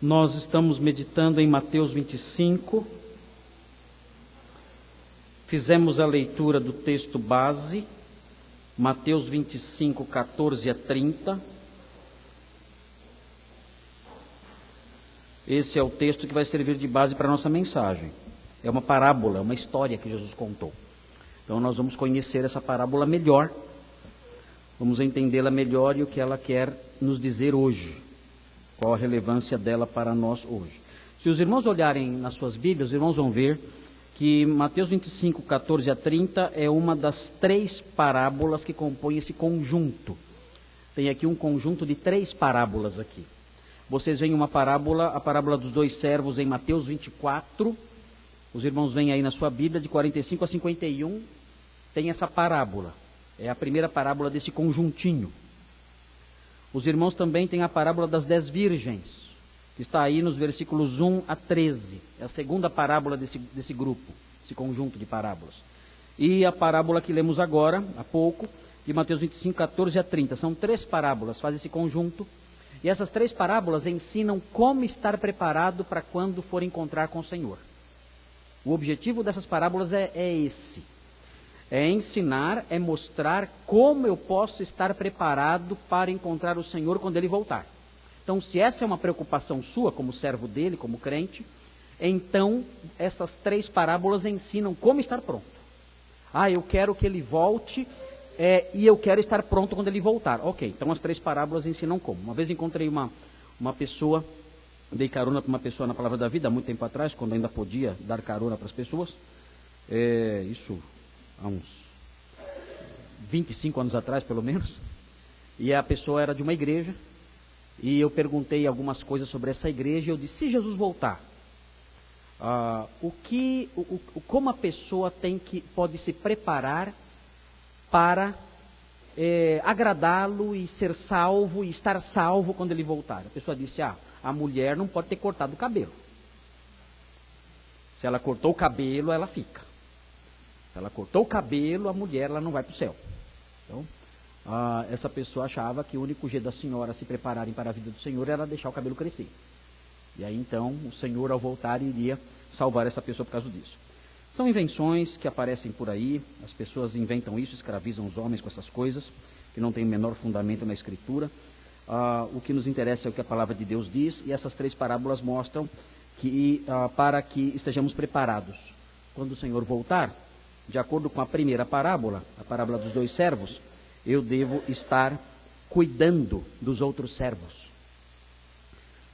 Nós estamos meditando em Mateus 25. Fizemos a leitura do texto base, Mateus 25, 14 a 30. Esse é o texto que vai servir de base para a nossa mensagem. É uma parábola, uma história que Jesus contou. Então nós vamos conhecer essa parábola melhor, vamos entendê-la melhor e o que ela quer nos dizer hoje. Qual a relevância dela para nós hoje. Se os irmãos olharem nas suas Bíblias, os irmãos vão ver que Mateus 25, 14 a 30 é uma das 3 parábolas que compõem esse conjunto. Tem aqui um conjunto de 3 parábolas aqui. Vocês veem uma parábola, a parábola dos 2 servos em Mateus 24. Os irmãos veem aí na sua Bíblia, de 45 a 51, tem essa parábola. É a primeira parábola desse conjuntinho. Os irmãos também têm a parábola das 10 virgens, que está aí nos versículos 1 a 13. É a segunda parábola desse grupo, esse conjunto de parábolas. E a parábola que lemos agora, há pouco, de Mateus 25, 14 a 30. São 3 parábolas, faz esse conjunto. E essas 3 parábolas ensinam como estar preparado para quando for encontrar com o Senhor. O objetivo dessas parábolas é esse. É ensinar, é mostrar como eu posso estar preparado para encontrar o Senhor quando Ele voltar. Então, se essa é uma preocupação sua, como servo dele, como crente, então essas 3 parábolas ensinam como estar pronto. Eu quero que Ele volte e eu quero estar pronto quando Ele voltar. Ok, então as 3 parábolas ensinam como. Uma vez encontrei uma pessoa, dei carona para uma pessoa na Palavra da Vida, há muito tempo atrás, quando ainda podia dar carona para as pessoas. Isso há uns 25 anos atrás, pelo menos, e a pessoa era de uma igreja, e eu perguntei algumas coisas sobre essa igreja, e eu disse, se Jesus voltar, como a pessoa pode se preparar para agradá-lo e ser salvo, e estar salvo quando ele voltar? A pessoa disse, a mulher não pode ter cortado o cabelo. Se ela cortou o cabelo, ela fica. Se ela cortou o cabelo, a mulher ela não vai para o céu. Então, essa pessoa achava que o único jeito das senhoras se prepararem para a vida do Senhor era deixar o cabelo crescer. E aí então, o Senhor ao voltar iria salvar essa pessoa por causa disso. São invenções que aparecem por aí, as pessoas inventam isso, escravizam os homens com essas coisas, que não tem o menor fundamento na Escritura. O que nos interessa é o que a Palavra de Deus diz, e essas 3 parábolas mostram que para que estejamos preparados. Quando o Senhor voltar, de acordo com a primeira parábola, a parábola dos 2 servos, eu devo estar cuidando dos outros servos.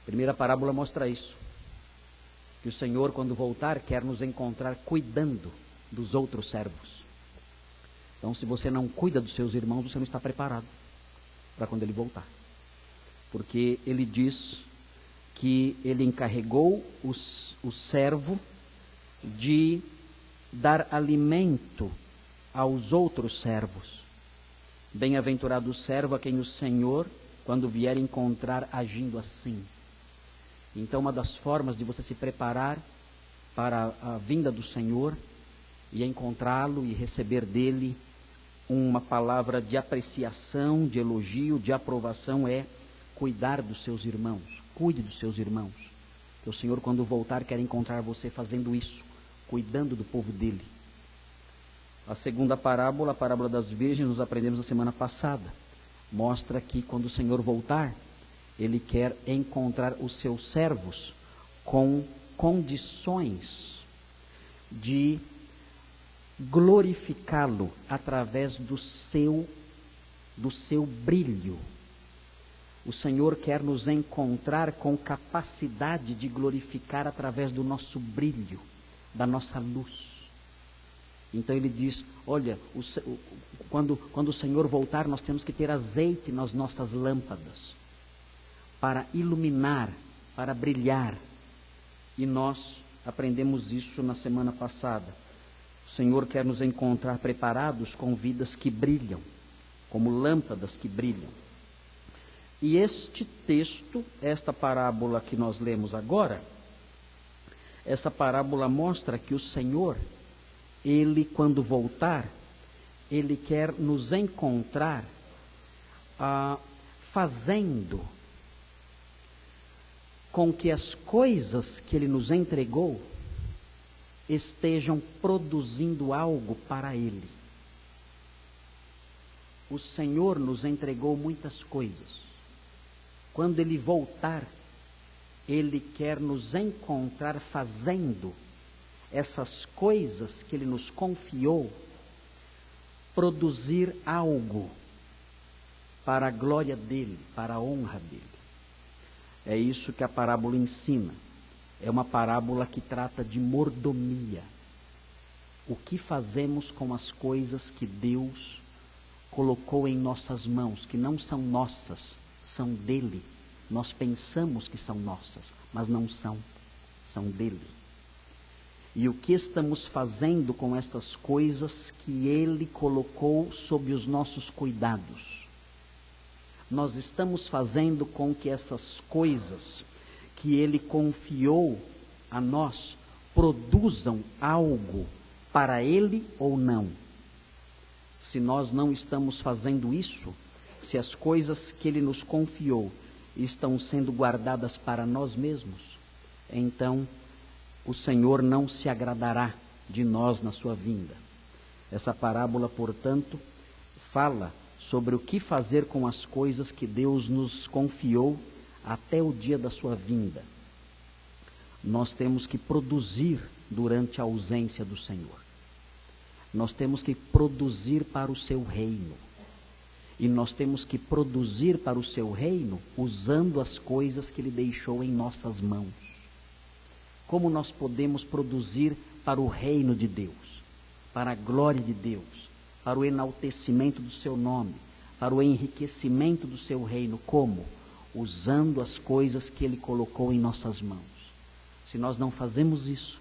A primeira parábola mostra isso. Que o Senhor, quando voltar, quer nos encontrar cuidando dos outros servos. Então, se você não cuida dos seus irmãos, você não está preparado para quando Ele voltar. Porque Ele diz que Ele encarregou o servo de dar alimento aos outros servos. Bem-aventurado o servo a quem o Senhor, quando vier, encontrar agindo assim. Então, uma das formas de você se preparar para a vinda do Senhor e encontrá-lo e receber dele uma palavra de apreciação, de elogio, de aprovação é cuidar dos seus irmãos. Cuide dos seus irmãos. Que o Senhor, quando voltar, quer encontrar você fazendo isso, cuidando do povo dele. A segunda parábola, a parábola das virgens, nós aprendemos na semana passada. Mostra que quando o Senhor voltar, Ele quer encontrar os seus servos com condições de glorificá-lo através do seu brilho. O Senhor quer nos encontrar com capacidade de glorificar através do nosso brilho, da nossa luz. Então Ele diz, olha, quando o Senhor voltar, nós temos que ter azeite nas nossas lâmpadas, para iluminar, para brilhar. E nós aprendemos isso na semana passada. O Senhor quer nos encontrar preparados com vidas que brilham, como lâmpadas que brilham. E este texto, esta parábola que nós lemos agora, essa parábola mostra que o Senhor, Ele, quando voltar, Ele quer nos encontrar fazendo com que as coisas que Ele nos entregou estejam produzindo algo para Ele. O Senhor nos entregou muitas coisas. Quando Ele voltar, Ele quer nos encontrar fazendo essas coisas que Ele nos confiou, produzir algo para a glória dEle, para a honra dEle. É isso que a parábola ensina. É uma parábola que trata de mordomia. O que fazemos com as coisas que Deus colocou em nossas mãos, que não são nossas, são dEle. Nós pensamos que são nossas, mas não são, são dEle. E o que estamos fazendo com estas coisas que Ele colocou sob os nossos cuidados? Nós estamos fazendo com que essas coisas que Ele confiou a nós produzam algo para Ele ou não? Se nós não estamos fazendo isso, se as coisas que Ele nos confiou estão sendo guardadas para nós mesmos, então o Senhor não se agradará de nós na sua vinda. Essa parábola, portanto, fala sobre o que fazer com as coisas que Deus nos confiou até o dia da sua vinda. Nós temos que produzir durante a ausência do Senhor. Nós temos que produzir para o seu reino. E nós temos que produzir para o seu reino usando as coisas que Ele deixou em nossas mãos. Como nós podemos produzir para o reino de Deus, para a glória de Deus, para o enaltecimento do seu nome, para o enriquecimento do seu reino? Como? Usando as coisas que Ele colocou em nossas mãos. Se nós não fazemos isso,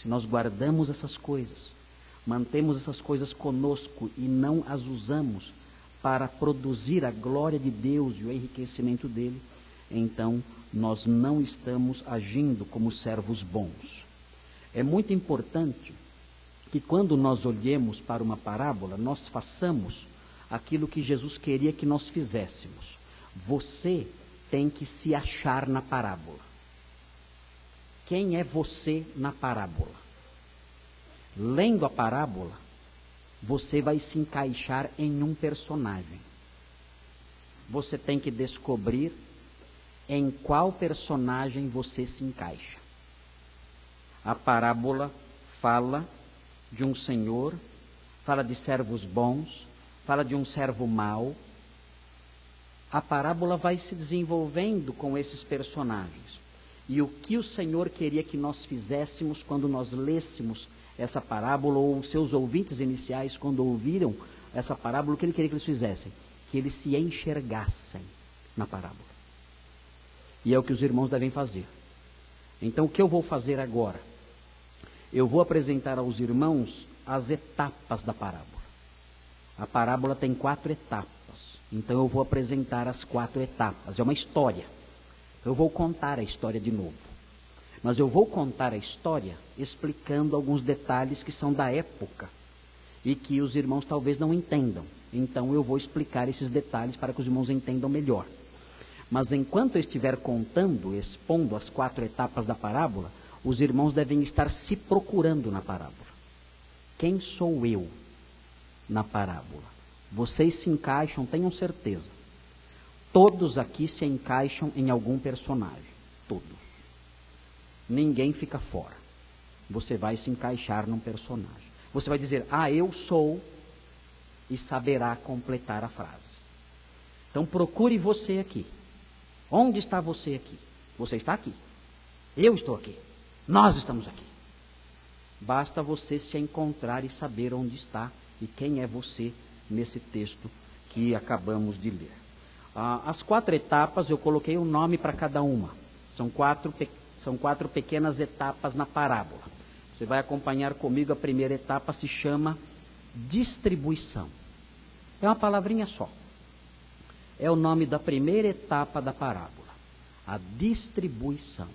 se nós guardamos essas coisas, mantemos essas coisas conosco e não as usamos para produzir a glória de Deus e o enriquecimento dEle, então nós não estamos agindo como servos bons. É muito importante que quando nós olhemos para uma parábola, nós façamos aquilo que Jesus queria que nós fizéssemos. Você tem que se achar na parábola. Quem é você na parábola? Lendo a parábola, você vai se encaixar em um personagem. Você tem que descobrir em qual personagem você se encaixa. A parábola fala de um senhor, fala de servos bons, fala de um servo mau. A parábola vai se desenvolvendo com esses personagens. E o que o Senhor queria que nós fizéssemos quando nós lêssemos essa parábola, ou os seus ouvintes iniciais, quando ouviram essa parábola, o que Ele queria que eles fizessem? Que eles se enxergassem na parábola. E é o que os irmãos devem fazer. Então, o que eu vou fazer agora? Eu vou apresentar aos irmãos as etapas da parábola. A parábola tem 4 etapas. Então, eu vou apresentar as 4 etapas. É uma história. Eu vou contar a história de novo. Mas eu vou contar a história explicando alguns detalhes que são da época e que os irmãos talvez não entendam. Então, eu vou explicar esses detalhes para que os irmãos entendam melhor. Mas enquanto eu estiver contando, expondo as 4 etapas da parábola, os irmãos devem estar se procurando na parábola. Quem sou eu na parábola? Vocês se encaixam, tenham certeza. Todos aqui se encaixam em algum personagem. Todos. Ninguém fica fora. Você vai se encaixar num personagem. Você vai dizer, eu sou, e saberá completar a frase. Então procure você aqui. Onde está você aqui? Você está aqui. Eu estou aqui. Nós estamos aqui. Basta você se encontrar e saber onde está e quem é você nesse texto que acabamos de ler. As 4 etapas, eu coloquei um nome para cada uma. São quatro pequenas etapas na parábola. Você vai acompanhar comigo. A primeira etapa se chama distribuição. É uma palavrinha só. É o nome da primeira etapa da parábola. A distribuição.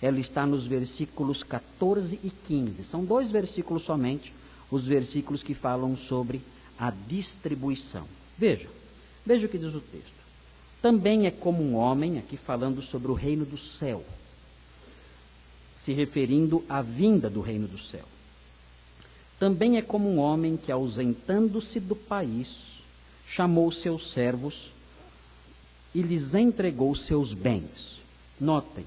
Ela está nos versículos 14 e 15. São 2 versículos somente, os versículos que falam sobre a distribuição. Veja o que diz o texto. Também é como um homem, aqui falando sobre o reino do céu, se referindo à vinda do reino do céu. Também é como um homem que, ausentando-se do país, chamou seus servos e lhes entregou seus bens. Notem,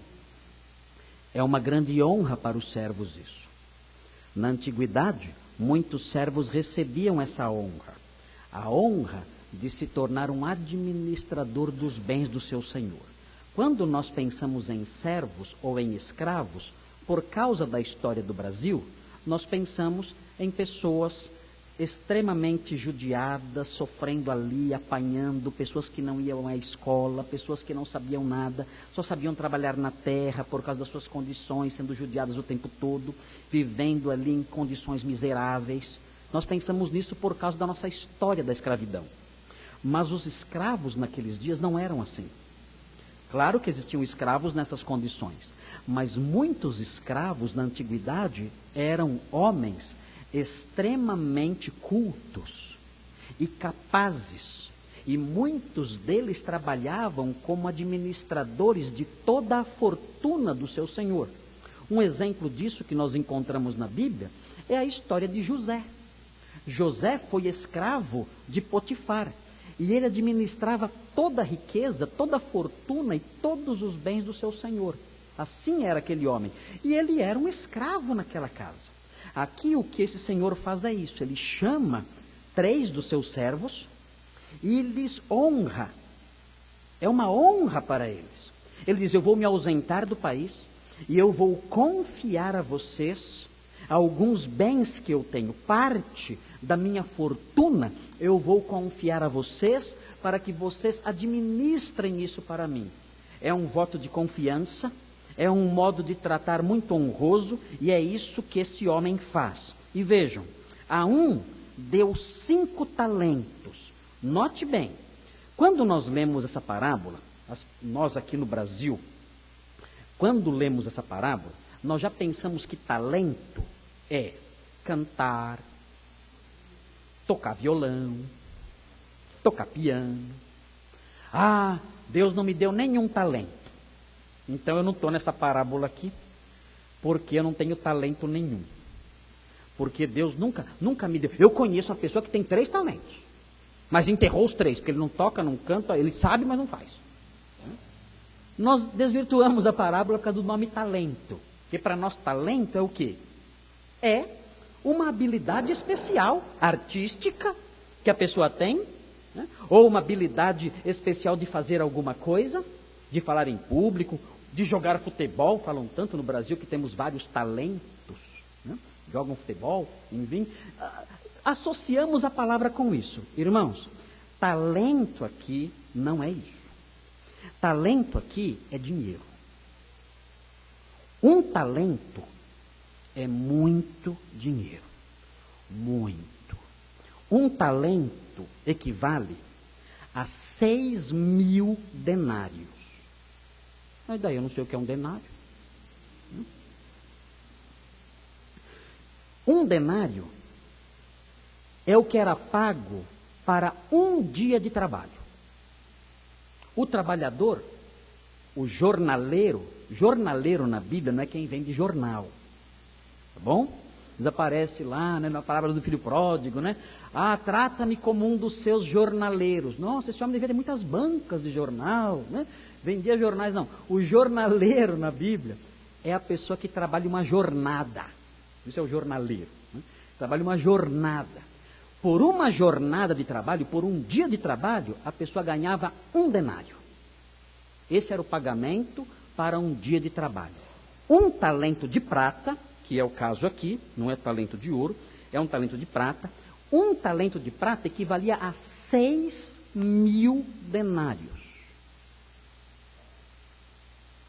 é uma grande honra para os servos isso. Na antiguidade, muitos servos recebiam essa honra. A honra de se tornar um administrador dos bens do seu senhor. Quando nós pensamos em servos ou em escravos, por causa da história do Brasil, nós pensamos em pessoas extremamente judiadas, sofrendo ali, apanhando, pessoas que não iam à escola, pessoas que não sabiam nada, só sabiam trabalhar na terra por causa das suas condições, sendo judiadas o tempo todo, vivendo ali em condições miseráveis. Nós pensamos nisso por causa da nossa história da escravidão. Mas os escravos naqueles dias não eram assim. Claro que existiam escravos nessas condições, mas muitos escravos na antiguidade eram homens extremamente cultos e capazes, e muitos deles trabalhavam como administradores de toda a fortuna do seu senhor. Um exemplo disso que nós encontramos na Bíblia é a história de José. José foi escravo de Potifar, e ele administrava toda a riqueza, toda a fortuna e todos os bens do seu senhor. Assim era aquele homem. E ele era um escravo naquela casa. Aqui o que esse senhor faz é isso. Ele chama 3 dos seus servos e lhes honra. É uma honra para eles. Ele diz: eu vou me ausentar do país e eu vou confiar a vocês alguns bens que eu tenho, parte da minha fortuna, eu vou confiar a vocês para que vocês administrem isso para mim. É um voto de confiança, é um modo de tratar muito honroso, e é isso que esse homem faz. E vejam, a um deu 5 talentos. Note bem, quando nós lemos essa parábola, nós aqui no Brasil, quando lemos essa parábola, nós já pensamos que talento é cantar, tocar violão, tocar piano. Ah, Deus não me deu nenhum talento, então eu não estou nessa parábola aqui, porque eu não tenho talento nenhum. Porque Deus nunca me deu. Eu conheço uma pessoa que tem 3 talentos, mas enterrou os 3, porque ele não toca, não canta, ele sabe, mas não faz. Nós desvirtuamos a parábola por causa do nome talento, porque para nós talento é o quê? É uma habilidade especial, artística, que a pessoa tem, né? Ou uma habilidade especial de fazer alguma coisa, de falar em público, de jogar futebol. Falam tanto no Brasil que temos vários talentos, né? Jogam futebol, enfim. Associamos a palavra com isso. Irmãos, talento aqui não é isso. Talento aqui é dinheiro. Um talento é muito dinheiro, muito. Um talento equivale a 6.000 denários. Mas daí eu não sei o que é um denário. Um denário é o que era pago para um dia de trabalho. O trabalhador, o jornaleiro na Bíblia não é quem vende jornal. Tá bom? Desaparece lá, né, na parábola do filho pródigo, né? Ah, trata-me como um dos seus jornaleiros. Nossa, esse homem devia ter muitas bancas de jornal, né? Vendia jornais, não. O jornaleiro na Bíblia é a pessoa que trabalha uma jornada. Isso é o jornaleiro, né? Trabalha uma jornada. Por uma jornada de trabalho, por um dia de trabalho, a pessoa ganhava 1 denário. Esse era o pagamento para um dia de trabalho. 1 talento de prata, que é o caso aqui, não é talento de ouro, é um talento de prata. 1 talento de prata equivalia a 6.000 denários.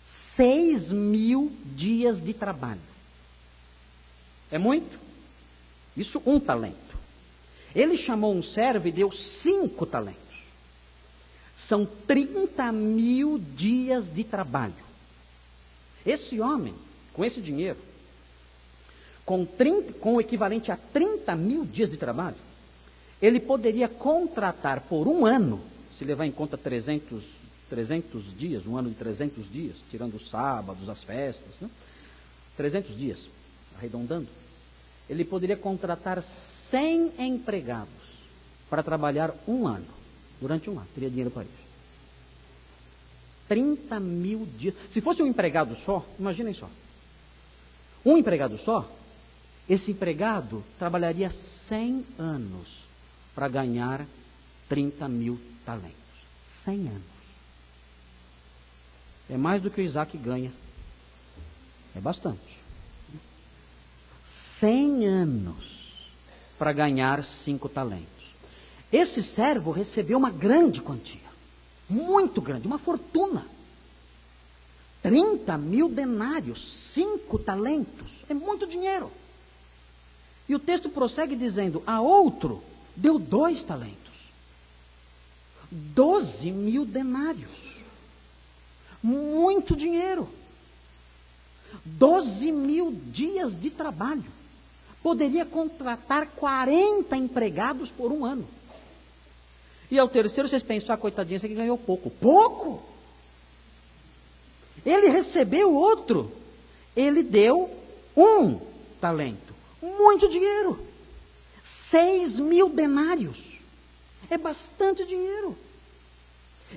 6.000 dias de trabalho. É muito? Isso 1 talento. Ele chamou um servo e deu 5 talentos. São 30.000 dias de trabalho. Esse homem, com esse dinheiro, com o equivalente a 30.000 dias de trabalho, ele poderia contratar por um ano, se levar em conta 300 dias, um ano de 300 dias, tirando os sábados, as festas, né? 300 dias, arredondando. Ele poderia contratar 100 empregados para trabalhar um ano, durante um ano, teria dinheiro para isso. 30 mil dias. Se fosse um empregado só, imaginem só. Um empregado só, esse empregado trabalharia 100 anos para ganhar 30 mil talentos. 100 anos. É mais do que o Isaac ganha. É bastante. 100 anos para ganhar 5 talentos. Esse servo recebeu uma grande quantia. Muito grande, uma fortuna. 30 mil denários, 5 talentos. É muito dinheiro. E o texto prossegue dizendo, a outro deu 2 talentos. 12 mil denários. Muito dinheiro. 12 mil dias de trabalho. Poderia contratar 40 empregados por um ano. E ao terceiro vocês pensam, coitadinho, esse aqui ganhou pouco. Pouco? Ele recebeu outro. Ele deu 1 talento. Muito dinheiro. 6 mil denários. É bastante dinheiro.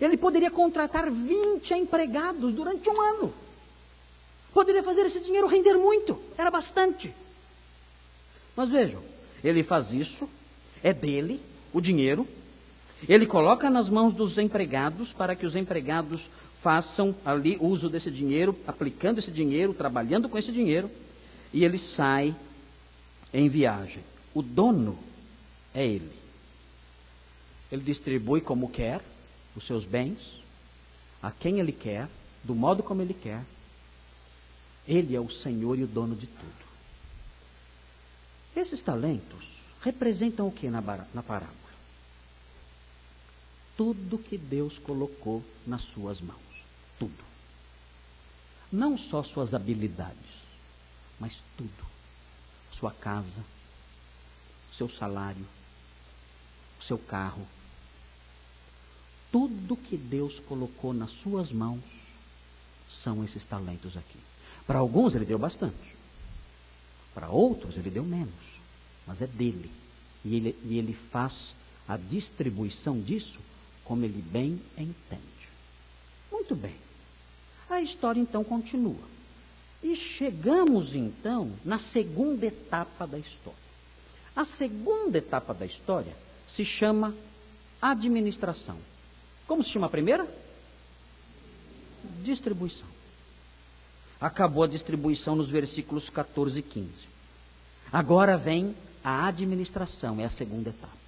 Ele poderia contratar 20 empregados durante um ano. Poderia fazer esse dinheiro render muito. Era bastante. Mas vejam, ele faz isso, é dele, o dinheiro. Ele coloca nas mãos dos empregados para que os empregados façam ali uso desse dinheiro, aplicando esse dinheiro, trabalhando com esse dinheiro. E ele sai em viagem. O dono é ele. Ele distribui como quer os seus bens, a quem ele quer, do modo como ele quer. Ele é o Senhor e o dono de tudo. Esses talentos representam o que na parábola? Tudo que Deus colocou nas suas mãos. Tudo. Não só suas habilidades, mas tudo. Sua casa, seu salário, o seu carro. Tudo que Deus colocou nas suas mãos são esses talentos aqui. Para alguns ele deu bastante. Para outros ele deu menos. Mas é dele. E ele faz a distribuição disso como ele bem entende. Muito bem. A história então continua. E chegamos então na segunda etapa da história. A segunda etapa da história se chama administração. Como se chama a primeira? Distribuição. Acabou a distribuição nos versículos 14 e 15. Agora vem a administração, é a segunda etapa.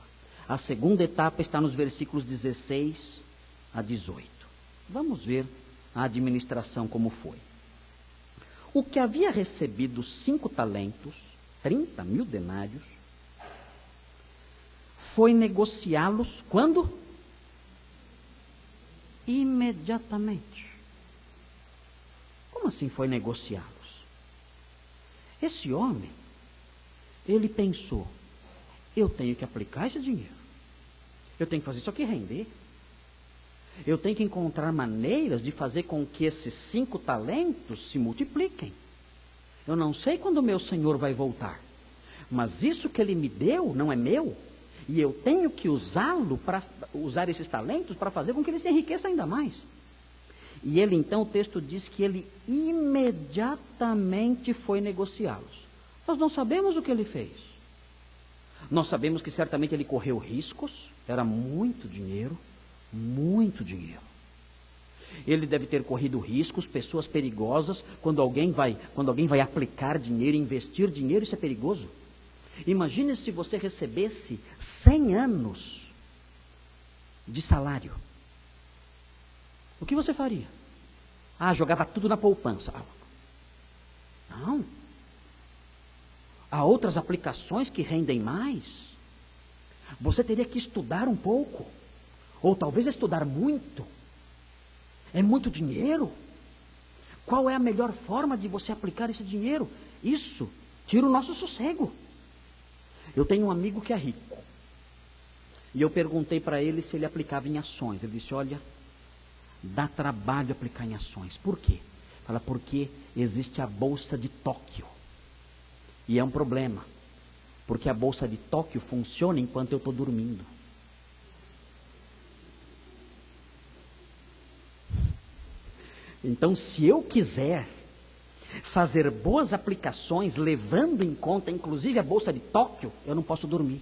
A segunda etapa está nos versículos 16 a 18. Vamos ver a administração como foi. O que havia recebido 5 talentos, 30 mil denários, foi negociá-los quando? Imediatamente. Como assim foi negociá-los? Esse homem, ele pensou, eu tenho que aplicar esse dinheiro. Eu tenho que fazer isso aqui render. Eu tenho que encontrar maneiras de fazer com que esses 5 talentos se multipliquem. Eu não sei quando o meu Senhor vai voltar, mas isso que ele me deu não é meu, e eu tenho que usá-lo para usar esses talentos para fazer com que ele se enriqueça ainda mais. E ele então, o texto diz que ele imediatamente foi negociá-los. Nós não sabemos o que ele fez. Nós sabemos que certamente ele correu riscos, era muito dinheiro. Muito dinheiro. Ele deve ter corrido riscos, pessoas perigosas. Quando alguém vai aplicar dinheiro, investir dinheiro, isso é perigoso. Imagine se você recebesse 100 anos de salário. O que você faria? Jogava tudo na poupança. Não. Há outras aplicações que rendem mais. Você teria que estudar um pouco. Ou talvez estudar muito. É muito dinheiro. Qual é a melhor forma de você aplicar esse dinheiro? Isso tira o nosso sossego. Eu tenho um amigo que é rico. E eu perguntei para ele se ele aplicava em ações. Ele disse, olha, Dá trabalho aplicar em ações. Por quê? Fala, porque existe a Bolsa de Tóquio. E é um problema. Porque a Bolsa de Tóquio funciona enquanto eu estou dormindo. Então, se eu quiser fazer boas aplicações, levando em conta, inclusive, a Bolsa de Tóquio, eu não posso dormir.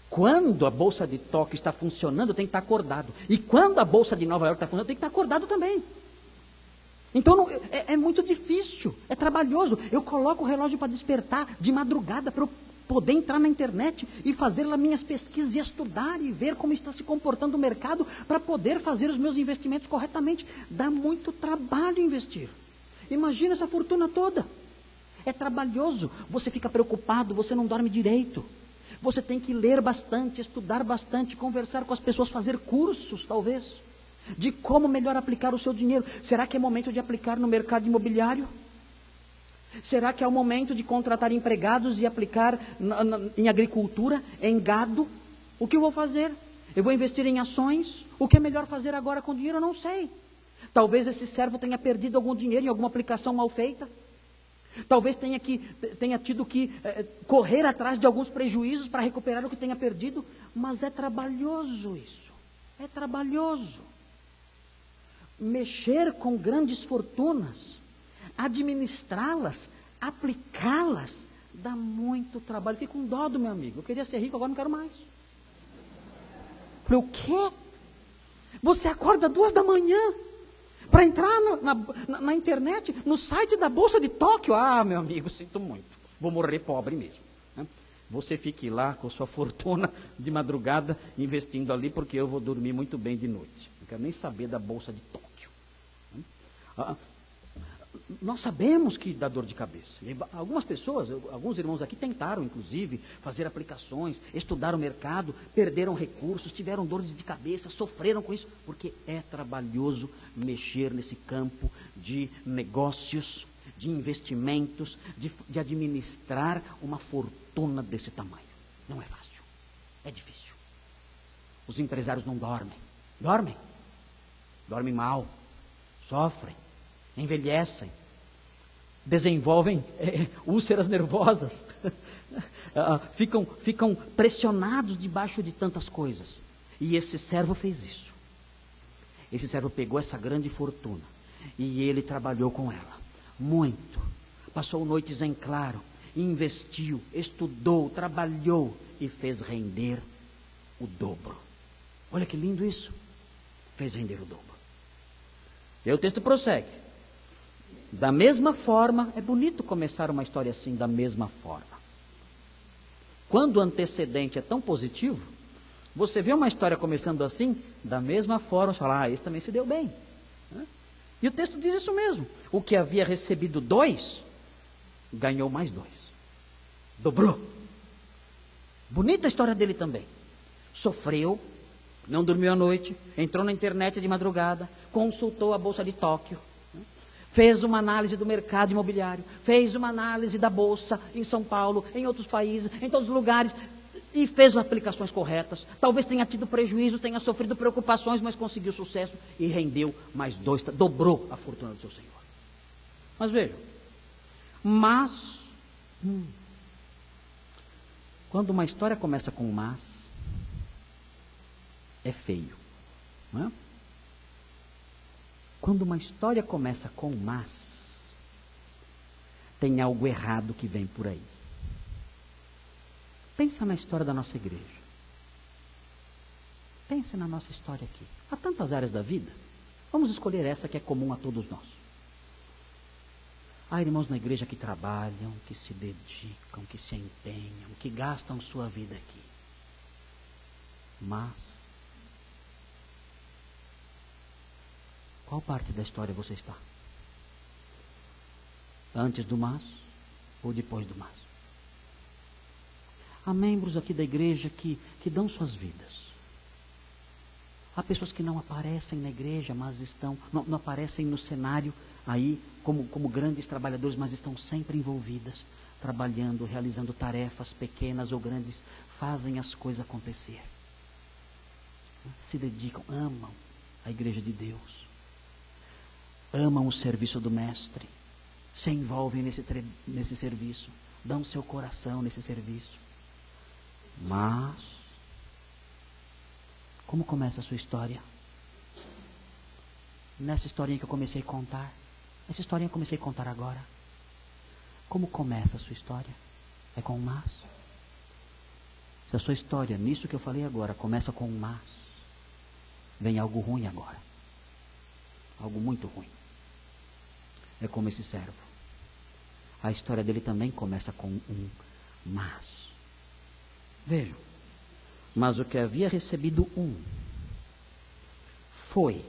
Quando a Bolsa de Tóquio está funcionando, eu tenho que estar acordado. E quando a Bolsa de Nova York está funcionando, eu tenho que estar acordado também. Então, é muito difícil, é trabalhoso. Eu coloco o relógio para despertar de madrugada, para eu poder entrar na internet e fazer lá minhas pesquisas e estudar e ver como está se comportando o mercado para poder fazer os meus investimentos corretamente. Dá muito trabalho investir. Imagina essa fortuna toda. É trabalhoso, você fica preocupado, você não dorme direito. Você tem que ler bastante, estudar bastante, conversar com as pessoas, fazer cursos, talvez, de como melhor aplicar o seu dinheiro. Será que é momento de aplicar no mercado imobiliário? Será que é o momento de contratar empregados e aplicar em agricultura, em gado? O que eu vou fazer? Eu vou investir em ações? O que é melhor fazer agora com o dinheiro? Eu não sei. Talvez esse servo tenha perdido algum dinheiro em alguma aplicação mal feita. Talvez tenha tido que correr atrás de alguns prejuízos para recuperar o que tenha perdido. Mas é trabalhoso isso. É trabalhoso. Mexer com grandes fortunas, administrá-las, aplicá-las, dá muito trabalho. Fiquei com dó do meu amigo. Eu queria ser rico, agora não quero mais. Falei, o quê? Você acorda 2 da manhã para entrar na internet, no site da Bolsa de Tóquio? Ah, meu amigo, sinto muito. Vou morrer pobre mesmo. Né? Você fique lá com sua fortuna de madrugada, investindo ali, porque eu vou dormir muito bem de noite. Não quero nem saber da Bolsa de Tóquio. Nós sabemos que dá dor de cabeça. Algumas pessoas, alguns irmãos aqui tentaram, inclusive, fazer aplicações, estudar o mercado, perderam recursos, tiveram dores de cabeça, sofreram com isso, porque é trabalhoso mexer nesse campo de negócios, de investimentos, de administrar uma fortuna desse tamanho. Não é fácil, é difícil. Os empresários não dormem. Dormem mal, sofrem, envelhecem, desenvolvem úlceras nervosas, ficam pressionados debaixo de tantas coisas. E esse servo fez isso. Esse servo pegou essa grande fortuna e ele trabalhou com ela muito, passou noites em claro, investiu, estudou, trabalhou e fez render o dobro. Olha que lindo isso. Fez render o dobro. E o texto prossegue. Da mesma forma, é bonito começar uma história assim, da mesma forma. Quando o antecedente é tão positivo, você vê uma história começando assim, da mesma forma, você fala, esse também se deu bem. E o texto diz isso mesmo. O que havia recebido 2, ganhou mais 2. Dobrou. Bonita a história dele também. Sofreu, não dormiu à noite, entrou na internet de madrugada, consultou a Bolsa de Tóquio, fez uma análise do mercado imobiliário, fez uma análise da Bolsa em São Paulo, em outros países, em todos os lugares, e fez as aplicações corretas. Talvez tenha tido prejuízo, tenha sofrido preocupações, mas conseguiu sucesso e rendeu mais 2, dobrou a fortuna do seu Senhor. Mas vejam, quando uma história começa com mas, é feio, não é? Quando uma história começa com mas, tem algo errado que vem por aí. Pensa na história da nossa igreja. Pensa na nossa história aqui. Há tantas áreas da vida. Vamos escolher essa que é comum a todos nós. Há irmãos na igreja que trabalham, que se dedicam, que se empenham, que gastam sua vida aqui. Mas, qual parte da história você está? Antes do mas ou depois do mas? Há membros aqui da igreja que dão suas vidas. Há pessoas que não aparecem na igreja, mas não aparecem no cenário aí como grandes trabalhadores, mas estão sempre envolvidas, trabalhando, realizando tarefas pequenas ou grandes, fazem as coisas acontecer. Se dedicam, amam a igreja de Deus. Amam o serviço do mestre, se envolvem nesse serviço, dão seu coração nesse serviço. Mas, como começa a sua história? Nessa historinha que eu comecei a contar. Essa historinha eu comecei a contar agora. Como começa a sua história? É com um mas? Se a sua história, nisso que eu falei agora, começa com um mas, vem algo ruim agora. Algo muito ruim. É como esse servo. A história dele também começa com um mas. Vejam. Mas o que havia recebido foi,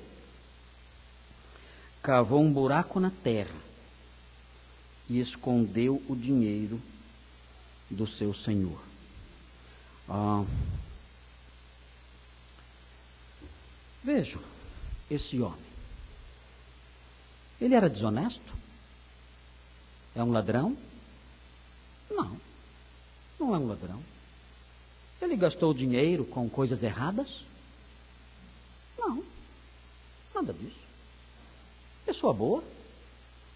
cavou um buraco na terra e escondeu o dinheiro do seu senhor. Vejam, esse homem, ele era desonesto? É um ladrão? Não, não é um ladrão. Ele gastou dinheiro com coisas erradas? Não, nada disso. Pessoa boa,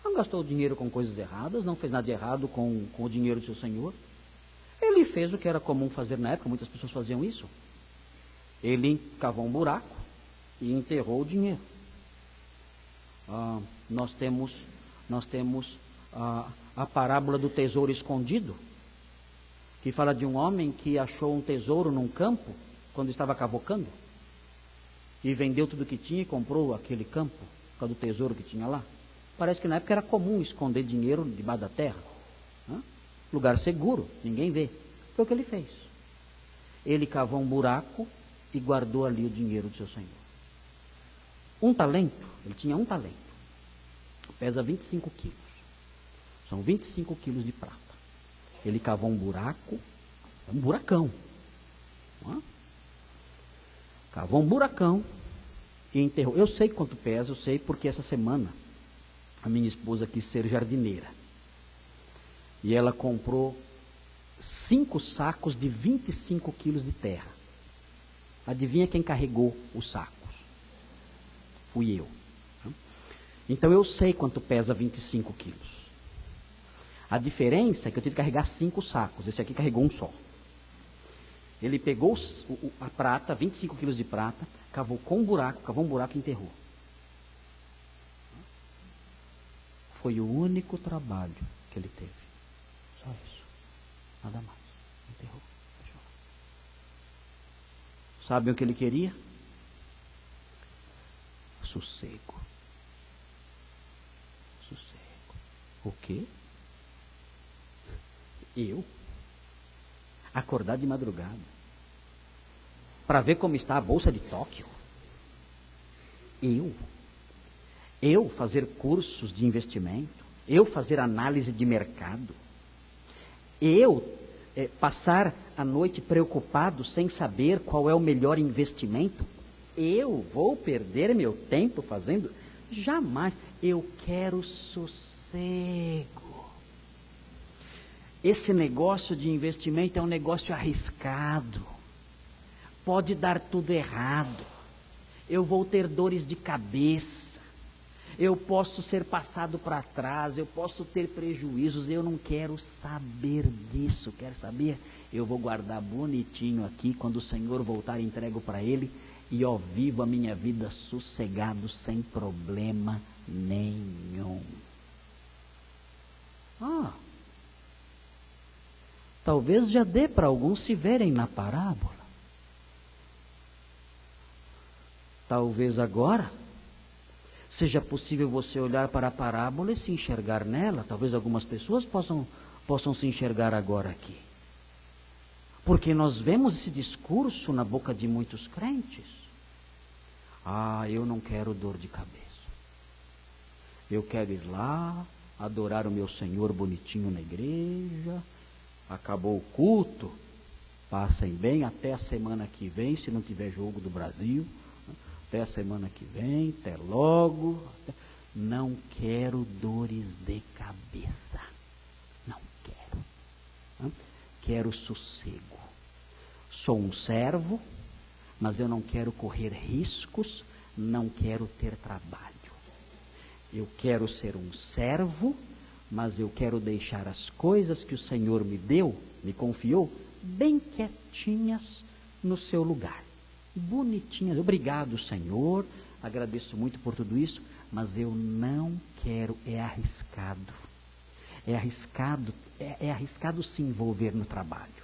não gastou dinheiro com coisas erradas, não fez nada de errado com o dinheiro do seu senhor. Ele fez o que era comum fazer na época, muitas pessoas faziam isso. Ele cavou um buraco e enterrou o dinheiro. Nós temos a parábola do tesouro escondido, que fala de um homem que achou um tesouro num campo, quando estava cavocando, e vendeu tudo que tinha e comprou aquele campo, por causa do tesouro que tinha lá. Parece que na época era comum esconder dinheiro debaixo da terra. Lugar seguro, ninguém vê. Foi o que ele fez. Ele cavou um buraco e guardou ali o dinheiro do seu senhor. Um talento, ele tinha um talento. Pesa 25 quilos. São 25 quilos de prata. Ele cavou um buraco, um buracão. Cavou um buracão e enterrou. Eu sei quanto pesa, eu sei porque essa semana a minha esposa quis ser jardineira. E ela comprou 5 sacos de 25 quilos de terra. Adivinha quem carregou os sacos? Fui eu. Então eu sei quanto pesa 25 quilos. A diferença é que eu tive que carregar 5 sacos. Esse aqui carregou um só. Ele pegou a prata, 25 quilos de prata, cavou um buraco e enterrou. Foi o único trabalho que ele teve. Só isso. Nada mais. Enterrou. Deixou. Sabem o que ele queria? Sossego. Sossego. O quê? Eu? Acordar de madrugada para ver como está a Bolsa de Tóquio? Eu fazer cursos de investimento? Eu fazer análise de mercado? Eu passar a noite preocupado sem saber qual é o melhor investimento? Eu vou perder meu tempo fazendo? Jamais. Eu quero sossego. Esse negócio de investimento é um negócio arriscado. Pode dar tudo errado. Eu vou ter dores de cabeça. Eu posso ser passado para trás. Eu posso ter prejuízos. Eu não quero saber disso. Quer saber? Eu vou guardar bonitinho aqui. Quando o Senhor voltar, entrego para Ele. E vivo a minha vida sossegado, sem problema nenhum. Talvez já dê para alguns se verem na parábola. Talvez agora seja possível você olhar para a parábola e se enxergar nela. Talvez algumas pessoas possam se enxergar agora aqui. Porque nós vemos esse discurso na boca de muitos crentes. Eu não quero dor de cabeça. Eu quero ir lá, adorar o meu Senhor bonitinho na igreja. Acabou o culto, passem bem até a semana que vem, se não tiver jogo do Brasil. Até a semana que vem, até logo. Não quero dores de cabeça. Não quero. Quero sossego. Sou um servo, mas eu não quero correr riscos não quero ter trabalho. Eu quero ser um servo, mas eu quero deixar as coisas que o Senhor me deu, me confiou, bem quietinhas no seu lugar. Bonitinhas. Obrigado, Senhor. Agradeço muito por tudo isso, mas eu não quero, é arriscado. É arriscado se envolver no trabalho.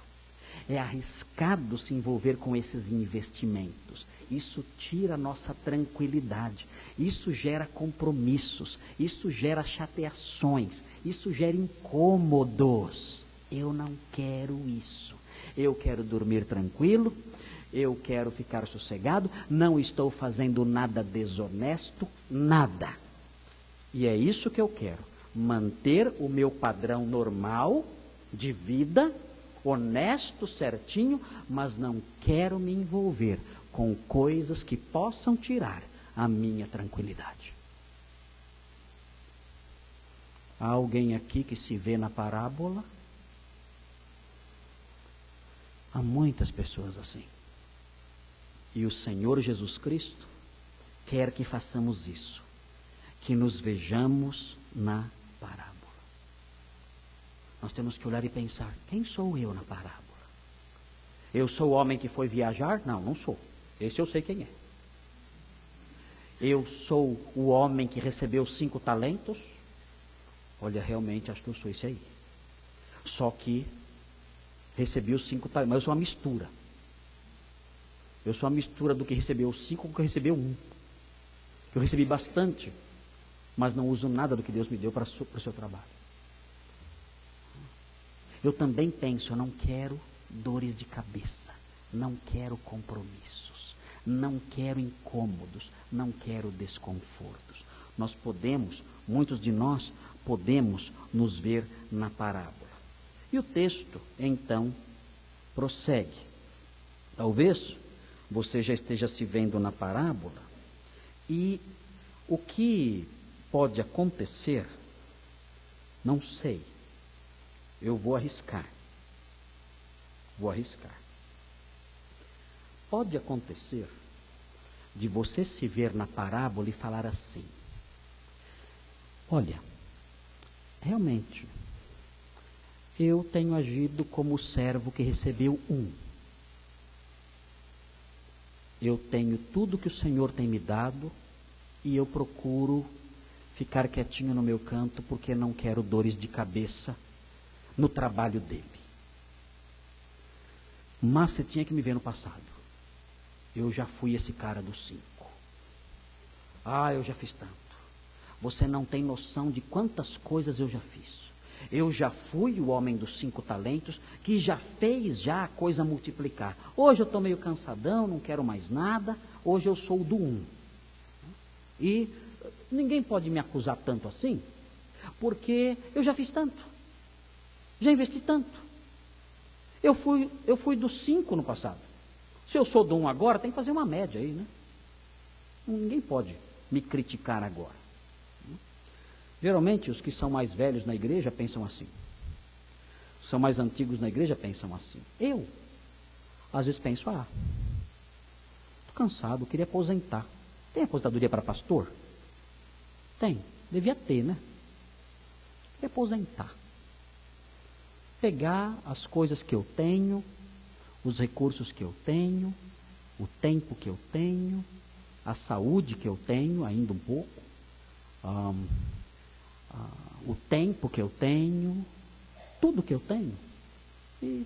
É arriscado se envolver com esses investimentos. Isso tira a nossa tranquilidade. Isso gera compromissos. Isso gera chateações. Isso gera incômodos. Eu não quero isso. Eu quero dormir tranquilo. Eu quero ficar sossegado. Não estou fazendo nada desonesto. Nada. E é isso que eu quero. Manter o meu padrão normal de vida, honesto, certinho, mas não quero me envolver com coisas que possam tirar a minha tranquilidade. Há alguém aqui que se vê na parábola? Há muitas pessoas assim. E o Senhor Jesus Cristo quer que façamos isso, que nos vejamos na parábola. Nós temos que olhar e pensar, quem sou eu na parábola? Eu sou o homem que foi viajar? Não, não sou. Esse eu sei quem é. Eu sou o homem que recebeu 5 talentos? Olha, realmente acho que eu sou esse aí. Só que recebi os 5 talentos, mas eu sou uma mistura. Eu sou a mistura do que recebeu 5 com o que recebeu 1. Eu recebi bastante, mas não uso nada do que Deus me deu para o seu trabalho. Eu também penso, eu não quero dores de cabeça, não quero compromissos, não quero incômodos, não quero desconfortos. Nós podemos, muitos de nós, podemos nos ver na parábola. E o texto, então, prossegue. Talvez você já esteja se vendo na parábola e o que pode acontecer, não sei. Eu vou arriscar. Pode acontecer de você se ver na parábola e falar assim: olha, realmente, eu tenho agido como o servo que recebeu 1. Eu tenho tudo que o Senhor tem me dado e eu procuro ficar quietinho no meu canto porque não quero dores de cabeça no trabalho dele. Mas você tinha que me ver no passado. Eu já fui esse cara dos 5. Eu já fiz tanto. Você não tem noção de quantas coisas eu já fiz. Eu já fui o homem dos 5 talentos que já fez a coisa multiplicar. Hoje eu estou meio cansadão, não quero mais nada. Hoje eu sou o do 1. E ninguém pode me acusar tanto assim, porque eu já fiz tanto. Já investi tanto. Eu fui dos 5 no passado. Se eu sou do 1 agora, tem que fazer uma média aí, né? Ninguém pode me criticar agora. Geralmente, os que são mais velhos na igreja pensam assim. São mais antigos na igreja pensam assim. Eu, às vezes penso, estou cansado, queria aposentar. Tem aposentadoria para pastor? Tem, devia ter, né? Queria aposentar. Pegar as coisas que eu tenho, os recursos que eu tenho, o tempo que eu tenho, a saúde que eu tenho, ainda um pouco, o tempo que eu tenho, tudo que eu tenho, e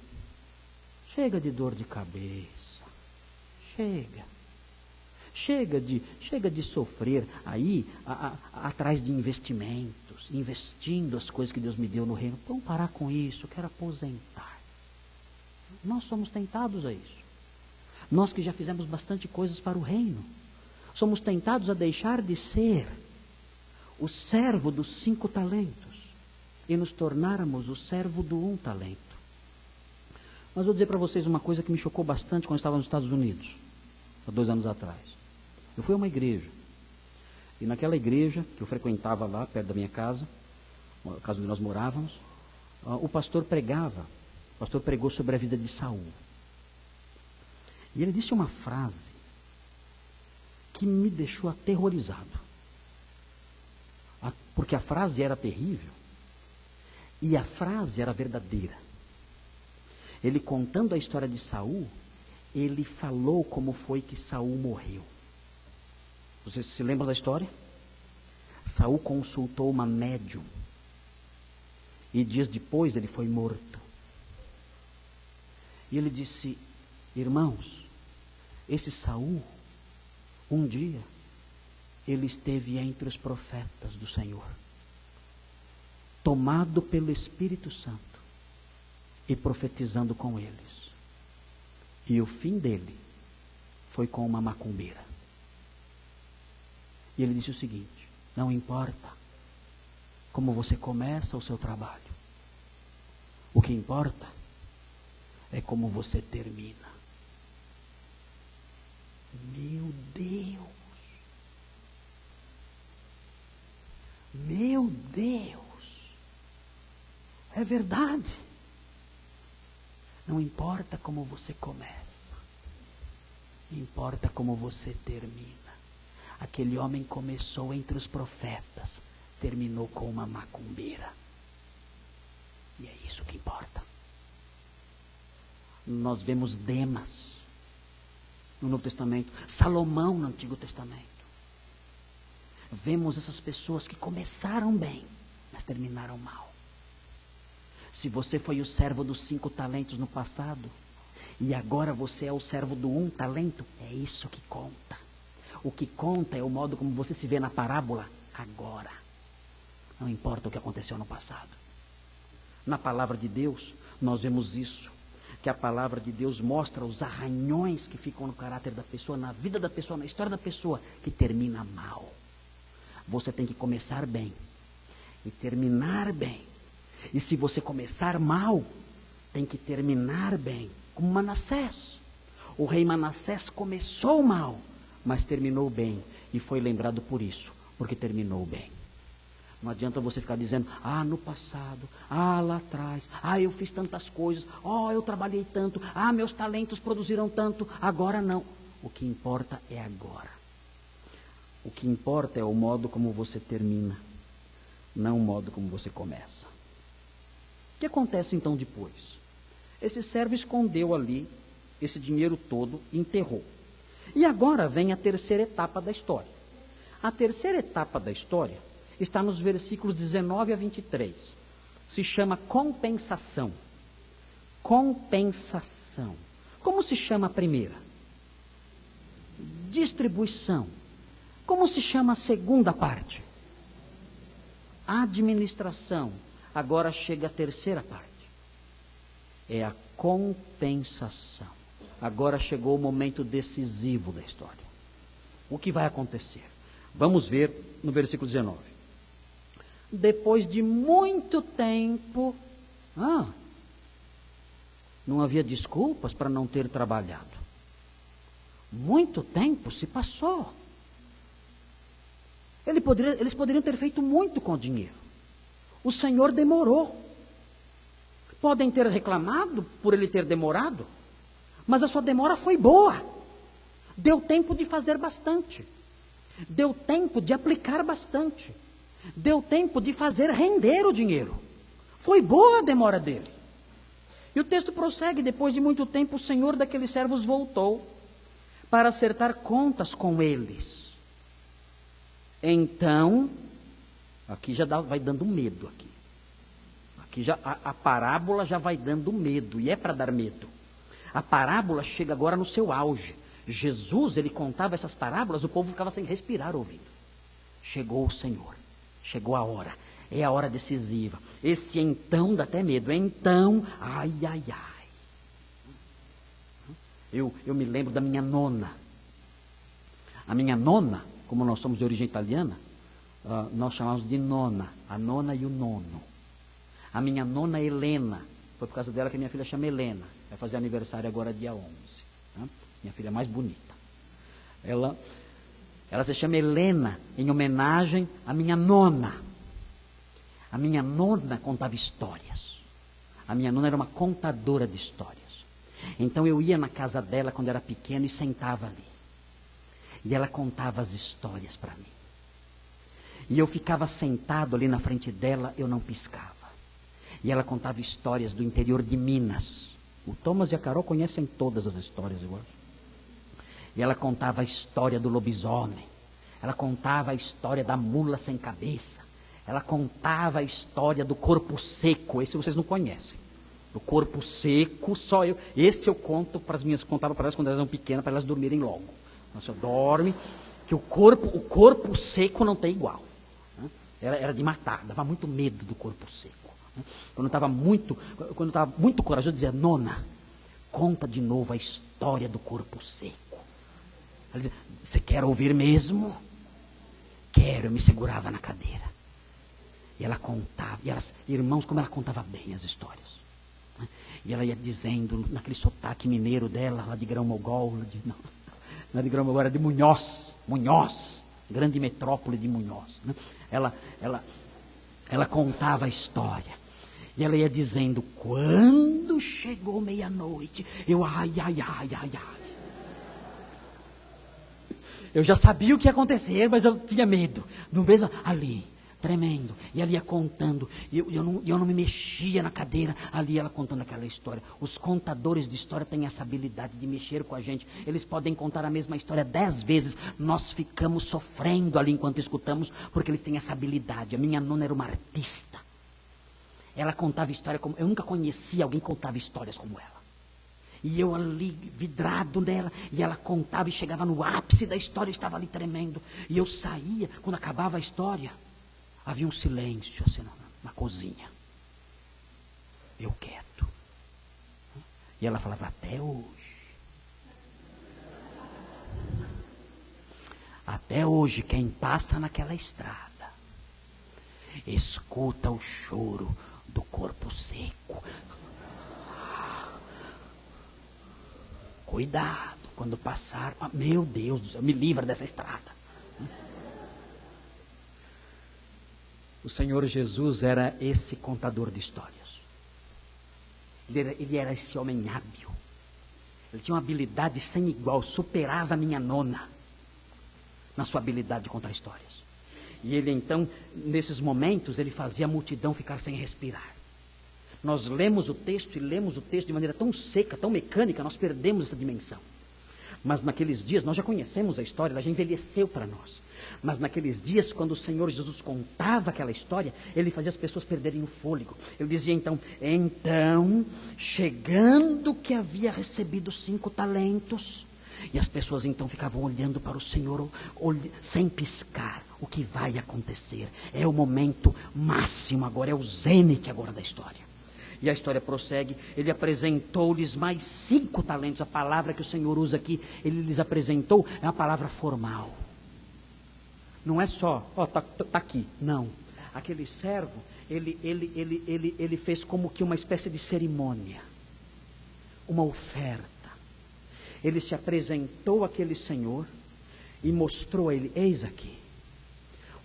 chega de dor de cabeça, chega de sofrer aí atrás de investimentos, investindo as coisas que Deus me deu no reino. Vamos parar com isso, eu quero aposentar. Nós somos tentados a isso. Nós que já fizemos bastante coisas para o reino, somos tentados a deixar de ser o servo dos 5 talentos e nos tornarmos o servo do 1 talento. Mas vou dizer para vocês uma coisa que me chocou bastante quando eu estava nos Estados Unidos, há 2 anos atrás. Eu fui a uma igreja, e naquela igreja que eu frequentava lá, perto da minha casa, a casa onde nós morávamos, o pastor pregou sobre a vida de Saul. E ele disse uma frase que me deixou aterrorizado. Porque a frase era terrível e a frase era verdadeira. Ele contando a história de Saul, ele falou como foi que Saul morreu. Vocês se lembram da história? Saul consultou uma médium e dias depois ele foi morto. E ele disse: irmãos, esse Saul, um dia, ele esteve entre os profetas do Senhor, tomado pelo Espírito Santo e profetizando com eles. E o fim dele foi com uma macumbeira. E ele disse o seguinte: não importa como você começa o seu trabalho, o que importa é como você termina. Meu Deus! Meu Deus! É verdade. Não importa como você começa, importa como você termina. Aquele homem começou entre os profetas, terminou com uma macumbeira. E é isso que importa. Nós vemos Demas no Novo Testamento, Salomão no Antigo Testamento. Vemos essas pessoas que começaram bem, mas terminaram mal. Se você foi o servo dos 5 talentos no passado, e agora você é o servo do 1 talento, é isso que conta. O que conta é o modo como você se vê na parábola agora. Não importa o que aconteceu no passado. Na palavra de Deus, nós vemos isso. Que a palavra de Deus mostra os arranhões que ficam no caráter da pessoa, na vida da pessoa, na história da pessoa, que termina mal. Você tem que começar bem e terminar bem. E se você começar mal, tem que terminar bem. Como Manassés. O rei Manassés começou mal, mas terminou bem. E foi lembrado por isso, porque terminou bem. Não adianta você ficar dizendo: ah, no passado, ah, lá atrás, ah, eu fiz tantas coisas, oh, eu trabalhei tanto, ah, meus talentos produziram tanto, agora não. O que importa é agora. O que importa é o modo como você termina, não o modo como você começa. O que acontece então depois? Esse servo escondeu ali esse dinheiro todo e enterrou. E agora vem a terceira etapa da história. A terceira etapa da história está nos versículos 19 a 23. Se chama compensação. Compensação. Como se chama a primeira? Distribuição. Como se chama a segunda parte? Administração. Agora chega a terceira parte. É a compensação. Agora chegou o momento decisivo da história. O que vai acontecer? Vamos ver no versículo 19. Depois de muito tempo, não havia desculpas para não ter trabalhado. Muito tempo se passou. Eles poderiam ter feito muito com o dinheiro. O Senhor demorou. Podem ter reclamado por ele ter demorado, mas a sua demora foi boa. Deu tempo de fazer bastante. Deu tempo de aplicar bastante. Deu tempo de fazer render o dinheiro. Foi boa a demora dele. E o texto prossegue: depois de muito tempo, o senhor daqueles servos voltou para acertar contas com eles. Então, aqui já vai dando medo aqui. Aqui já a parábola já vai dando medo, e é para dar medo. A parábola chega agora no seu auge. Jesus, ele contava essas parábolas, o povo ficava sem respirar ouvindo. Chegou o Senhor, chegou a hora, é a hora decisiva. Esse então dá até medo, então, ai, ai, ai. Eu me lembro da minha nona. A minha nona, como nós somos de origem italiana, nós chamamos de nona, a nona e o nono. A minha nona Helena, foi por causa dela que a minha filha chama Helena, vai fazer aniversário agora dia 11. Minha filha mais bonita. Ela se chama Helena em homenagem à minha nona. A minha nona contava histórias. A minha nona era uma contadora de histórias. Então eu ia na casa dela quando era pequeno e sentava ali. E ela contava as histórias para mim. E eu ficava sentado ali na frente dela, eu não piscava. E ela contava histórias do interior de Minas. O Thomas e a Carol conhecem todas as histórias, eu acho. E ela contava a história do lobisomem. Ela contava a história da mula sem cabeça. Ela contava a história do corpo seco. Esse vocês não conhecem. O corpo seco, só eu. Esse eu conto para as minhas, contava para elas quando elas eram pequenas, para elas dormirem logo. Você dorme, que o corpo seco não tem igual. Era de matar, dava muito medo do corpo seco. Quando eu estava muito corajoso, eu dizia: Nona, conta de novo a história do corpo seco. Ela dizia: você quer ouvir mesmo? Quero. Eu me segurava na cadeira. E ela contava, e elas, irmãos, como ela contava bem as histórias. E ela ia dizendo, naquele sotaque mineiro dela, lá de Grão-Mogol, não é de Grão-Mogol, era de Munhoz, grande metrópole de Munhoz. Né? Ela contava a história. E ela ia dizendo: quando chegou meia-noite, ai. Eu já sabia o que ia acontecer, mas eu tinha medo. No mesmo, ali, tremendo. E ela ia contando. E eu não me mexia na cadeira. Ali ela contando aquela história. Os contadores de história têm essa habilidade de mexer com a gente. Eles podem contar a mesma história 10 vezes. Nós ficamos sofrendo ali enquanto escutamos, porque eles têm essa habilidade. A minha nona era uma artista. Ela contava história como... Eu nunca conhecia alguém que contava histórias como ela. E eu ali, vidrado nela, e ela contava e chegava no ápice da história, eu estava ali tremendo. E eu saía, quando acabava a história, havia um silêncio assim na cozinha. Eu quieto. E ela falava: até hoje, quem passa naquela estrada escuta o choro do corpo seco. Cuidado quando passar. Meu Deus do céu, me livra dessa estrada. O Senhor Jesus era esse contador de histórias. Ele era esse homem hábil. Ele tinha uma habilidade sem igual. Superava a minha nona na sua habilidade de contar histórias. E ele então, nesses momentos, ele fazia a multidão ficar sem respirar. Nós lemos o texto e lemos o texto de maneira tão seca, tão mecânica, nós perdemos essa dimensão. Mas naqueles dias, nós já conhecemos a história, ela já envelheceu para nós. Mas naqueles dias, quando o Senhor Jesus contava aquela história, ele fazia as pessoas perderem o fôlego. Ele dizia então, chegando que havia recebido 5 talentos, e as pessoas então ficavam olhando para o Senhor, sem piscar. O que vai acontecer? É o momento máximo agora, é o zênite agora da história. E a história prossegue. Ele apresentou-lhes mais 5 talentos. A palavra que o Senhor usa aqui, ele lhes apresentou, é uma palavra formal. Não é só, tá aqui. Não. Aquele servo, ele fez como que uma espécie de cerimônia, uma oferta. Ele se apresentou àquele senhor e mostrou a ele: eis aqui,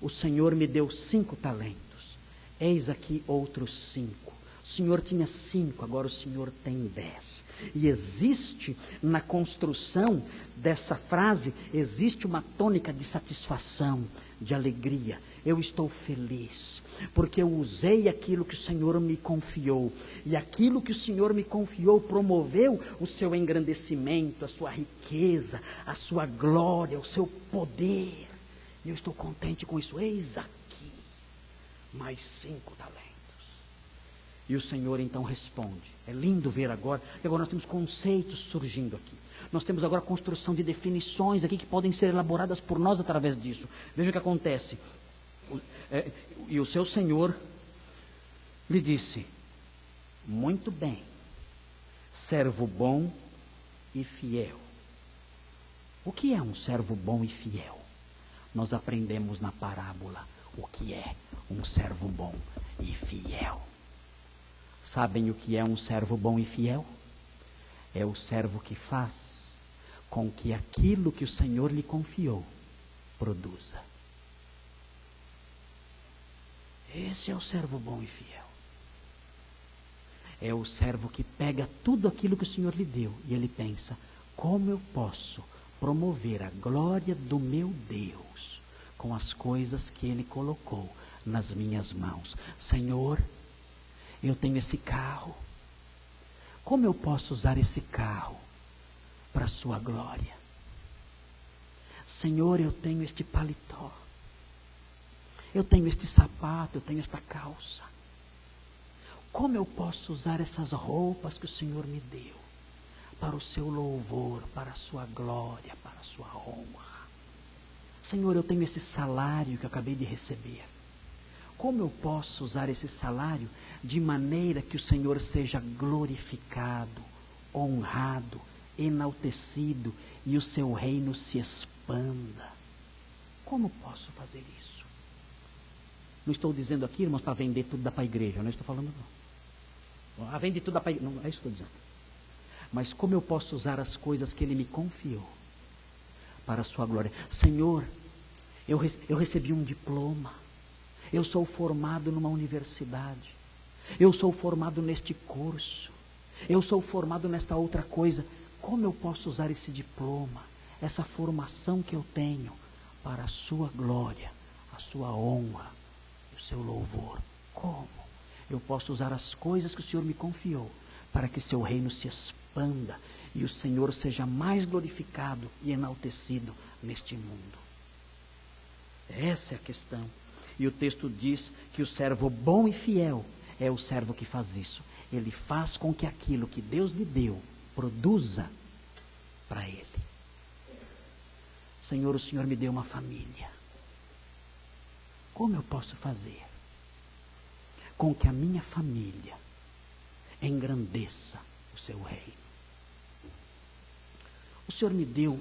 o Senhor me deu 5 talentos, eis aqui outros 5. O Senhor tinha 5, agora o Senhor tem 10. E existe na construção dessa frase, existe uma tônica de satisfação, de alegria. Eu estou feliz, porque eu usei aquilo que o Senhor me confiou. E aquilo que o Senhor me confiou promoveu o seu engrandecimento, a sua riqueza, a sua glória, o seu poder. E eu estou contente com isso. Eis aqui, mais 5 talentos. E o Senhor então responde. É lindo ver agora, e agora nós temos conceitos surgindo aqui. Nós temos agora a construção de definições aqui que podem ser elaboradas por nós através disso. Veja o que acontece. E o seu Senhor lhe disse: muito bem, servo bom e fiel. O que é um servo bom e fiel? Nós aprendemos na parábola o que é um servo bom e fiel. Sabem o que é um servo bom e fiel? É o servo que faz com que aquilo que o Senhor lhe confiou produza. Esse é o servo bom e fiel. É o servo que pega tudo aquilo que o Senhor lhe deu e ele pensa: como eu posso promover a glória do meu Deus com as coisas que Ele colocou nas minhas mãos. Senhor, eu tenho esse carro. Como eu posso usar esse carro para a sua glória? Senhor, eu tenho este paletó. Eu tenho este sapato, eu tenho esta calça. Como eu posso usar essas roupas que o Senhor me deu para o seu louvor, para a sua glória, para a sua honra? Senhor, eu tenho esse salário que eu acabei de receber. Como eu posso usar esse salário de maneira que o Senhor seja glorificado, honrado, enaltecido e o seu reino se expanda? Como posso fazer isso? Não estou dizendo aqui, irmãos, para vender tudo para a igreja, não estou falando não. A vender tudo para a igreja, não é isso que estou dizendo. Mas como eu posso usar as coisas que Ele me confiou para a sua glória? Senhor, eu recebi um diploma. Eu sou formado numa universidade. Eu sou formado neste curso. Eu sou formado nesta outra coisa. Como eu posso usar esse diploma, essa formação que eu tenho, para a sua glória, a sua honra e o seu louvor? Como? Eu posso usar as coisas que o Senhor me confiou para que o seu reino se expanda e o Senhor seja mais glorificado e enaltecido neste mundo. Essa é a questão. E o texto diz que o servo bom e fiel é o servo que faz isso. Ele faz com que aquilo que Deus lhe deu produza para ele. Senhor, o Senhor me deu uma família. Como eu posso fazer com que a minha família engrandeça o seu reino? O Senhor me deu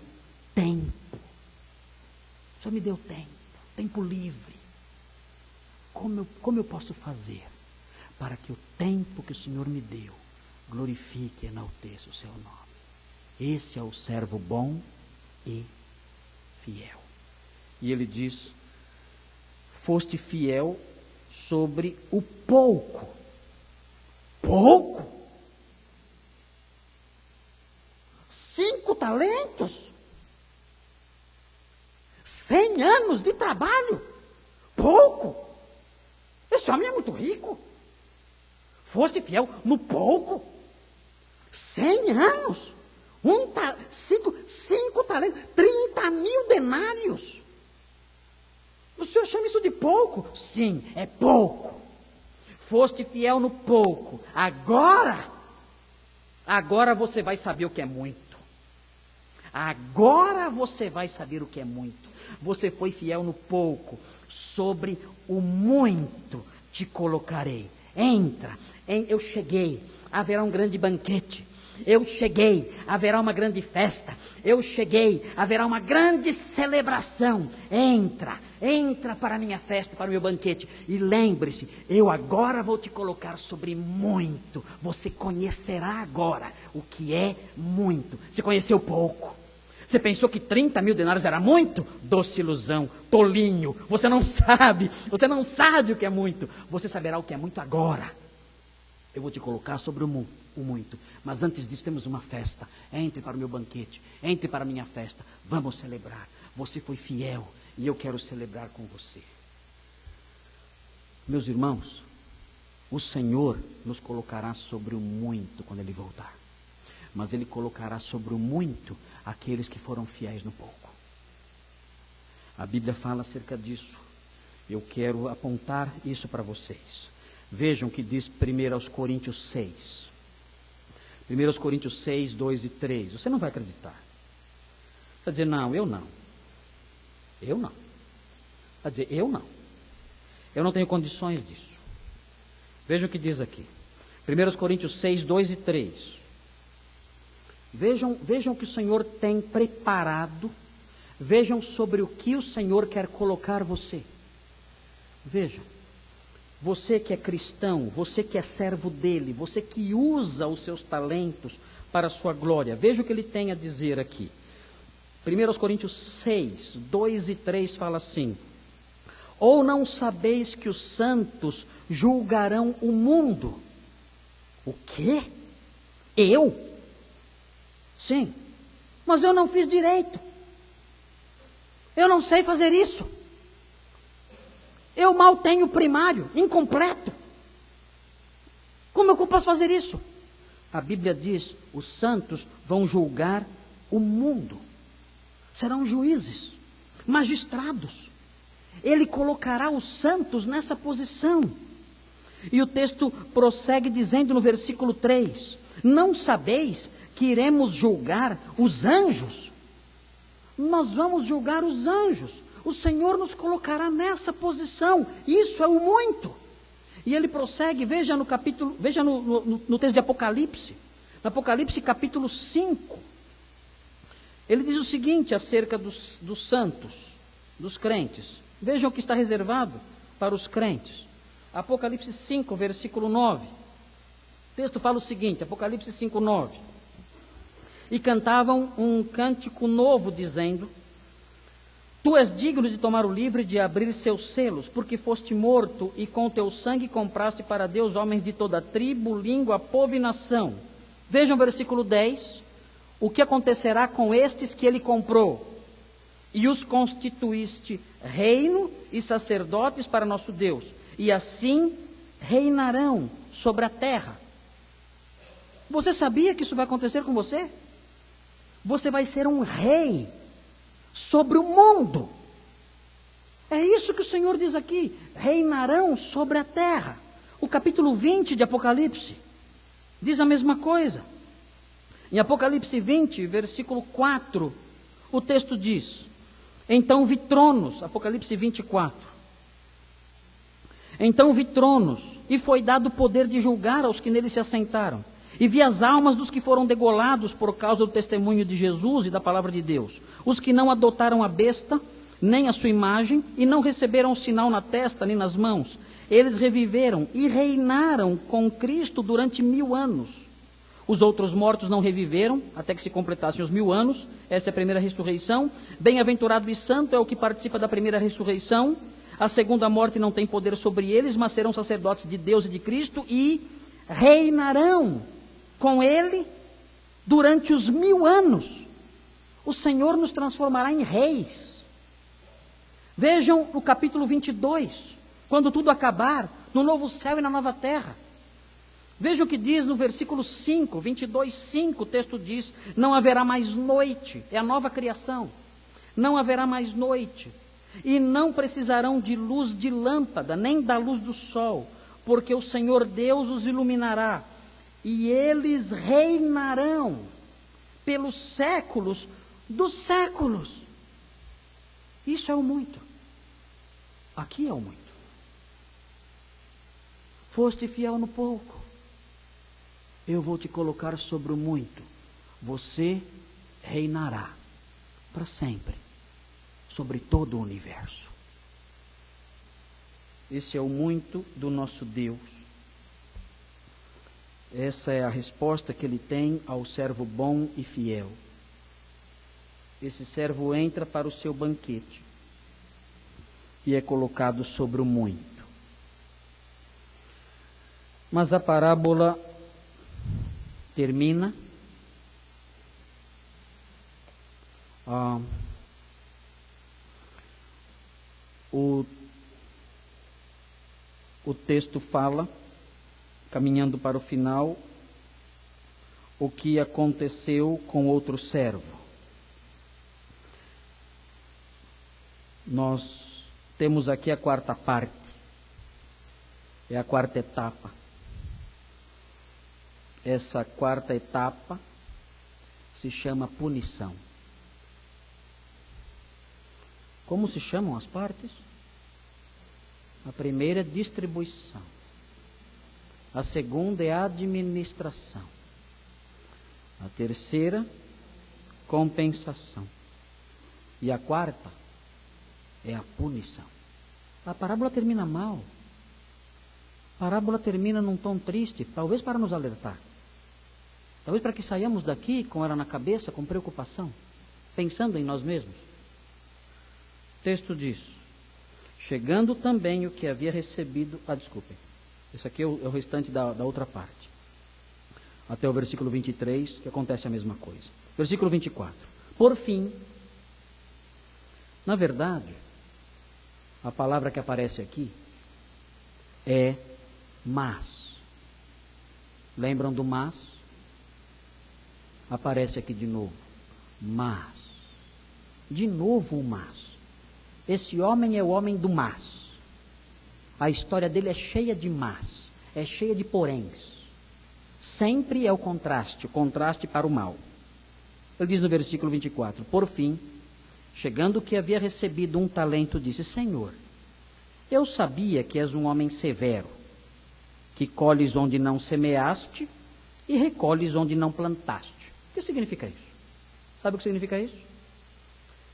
tempo. O Senhor me deu tempo livre. Como eu posso fazer para que o tempo que o Senhor me deu glorifique e enalteça o seu nome? Esse é o servo bom e fiel. E ele diz: foste fiel sobre o pouco. Pouco? 5 talentos? 100 anos de trabalho? Pouco? Esse homem é muito rico. Foste fiel no pouco. 100 anos. 5 talentos. 30 mil denários. O senhor chama isso de pouco? Sim, é pouco. Foste fiel no pouco. Agora você vai saber o que é muito. Agora você vai saber o que é muito. Você foi fiel no pouco. Sobre o muito te colocarei. Entra. Eu cheguei. Haverá um grande banquete. Eu cheguei. Haverá uma grande festa. Eu cheguei. Haverá uma grande celebração. Entra para a minha festa, para o meu banquete. E lembre-se, eu agora vou te colocar sobre muito. Você conhecerá agora o que é muito. Você conheceu pouco. Você pensou que 30 mil denários era muito? Doce ilusão, tolinho. Você não sabe o que é muito. Você saberá o que é muito agora. Eu vou te colocar sobre o muito. Mas antes disso temos uma festa. Entre para o meu banquete, entre para a minha festa. Vamos celebrar. Você foi fiel e eu quero celebrar com você. Meus irmãos, o Senhor nos colocará sobre o muito quando Ele voltar. Mas Ele colocará sobre o muito aqueles que foram fiéis no pouco. A Bíblia fala acerca disso. Eu quero apontar isso para vocês. Vejam o que diz 1 Coríntios 6. 1 Coríntios 6, 2 e 3. Você não vai acreditar. Vai dizer, não, eu não. Eu não. Vai dizer, eu não. Eu não tenho condições disso. Vejam o que diz aqui. 1 Coríntios 6, 2 e 3. Vejam o que o Senhor tem preparado. Vejam sobre o que o Senhor quer colocar você. Vejam. Você que é cristão, você que é servo dele, você que usa os seus talentos para a sua glória. Veja o que ele tem a dizer aqui. 1 Coríntios 6, 2 e 3 fala assim: ou não sabeis que os santos julgarão o mundo? O quê? Eu? Sim, mas eu não fiz direito. Eu não sei fazer isso. Eu mal tenho primário, incompleto. Como é que eu posso fazer isso? A Bíblia diz, os santos vão julgar o mundo. Serão juízes, magistrados. Ele colocará os santos nessa posição. E o texto prossegue dizendo no versículo 3, não sabeis que iremos julgar os anjos? Nós vamos julgar os anjos. O Senhor nos colocará nessa posição. Isso é o muito. E ele prossegue, veja no capítulo, veja no texto de Apocalipse. No Apocalipse capítulo 5. Ele diz o seguinte acerca dos santos, dos crentes. Vejam o que está reservado para os crentes. Apocalipse 5, versículo 9. O texto fala o seguinte, Apocalipse 5, 9. E cantavam um cântico novo, dizendo: Tu és digno de tomar o livro e de abrir seus selos, porque foste morto e com teu sangue compraste para Deus homens de toda tribo, língua, povo e nação. Vejam o versículo 10. O que acontecerá com estes que ele comprou? E os constituíste reino e sacerdotes para nosso Deus, e assim reinarão sobre a terra. Você sabia que isso vai acontecer com você? Você vai ser um rei sobre o mundo. É isso que o Senhor diz aqui, reinarão sobre a terra. O capítulo 20 de Apocalipse diz a mesma coisa. Em Apocalipse 20, versículo 4, o texto diz: Então vi tronos, Apocalipse 24. Então vi tronos, e foi dado o poder de julgar aos que neles se assentaram. E vi as almas dos que foram degolados por causa do testemunho de Jesus e da palavra de Deus. Os que não adotaram a besta, nem a sua imagem, e não receberam o sinal na testa nem nas mãos. Eles reviveram e reinaram com Cristo durante 1000 anos. Os outros mortos não reviveram, até que se completassem os 1000 anos. Esta é a primeira ressurreição. Bem-aventurado e santo é o que participa da primeira ressurreição. A segunda morte não tem poder sobre eles, mas serão sacerdotes de Deus e de Cristo e reinarão com ele durante os 1000 anos. O Senhor nos transformará em reis. Vejam o capítulo 22, quando tudo acabar, no novo céu e na nova terra. Vejam o que diz no versículo 5, 22, 5, o texto diz: Não haverá mais noite, é a nova criação. Não haverá mais noite, e não precisarão de luz de lâmpada, nem da luz do sol, porque o Senhor Deus os iluminará, e eles reinarão pelos séculos dos séculos. Isso é o muito. Aqui é o muito. Foste fiel no pouco, eu vou te colocar sobre o muito. Você reinará para sempre sobre todo o universo. Esse é o muito do nosso Deus. Essa é a resposta que ele tem ao servo bom e fiel. Esse servo entra para o seu banquete e é colocado sobre o muito. Mas a parábola termina o texto fala, caminhando para o final, o que aconteceu com outro servo. Nós temos aqui a quarta parte, é a quarta etapa. Essa quarta etapa se chama punição. Como se chamam as partes? A primeira é distribuição. A segunda é administração. A terceira, compensação. E a quarta é a punição. A parábola termina mal. A parábola termina num tom triste, talvez para nos alertar. Talvez para que saiamos daqui com ela na cabeça, com preocupação, pensando em nós mesmos. O texto diz: chegando também o que havia recebido... desculpem. Esse aqui é o restante da outra parte. Até o versículo 23, que acontece a mesma coisa. Versículo 24. Por fim, Na verdade, a palavra que aparece aqui é mas. Lembram do mas? Aparece aqui de novo. Mas. De novo o mas. Esse homem é o homem do mas. A história dele é cheia de mas. É cheia de poréns. Sempre é o contraste para o mal. Ele diz no versículo 24: por fim, chegando o que havia recebido 1 talento, disse: Senhor, eu sabia que és um homem severo, que colhes onde não semeaste e recolhes onde não plantaste. O que significa isso? Sabe o que significa isso?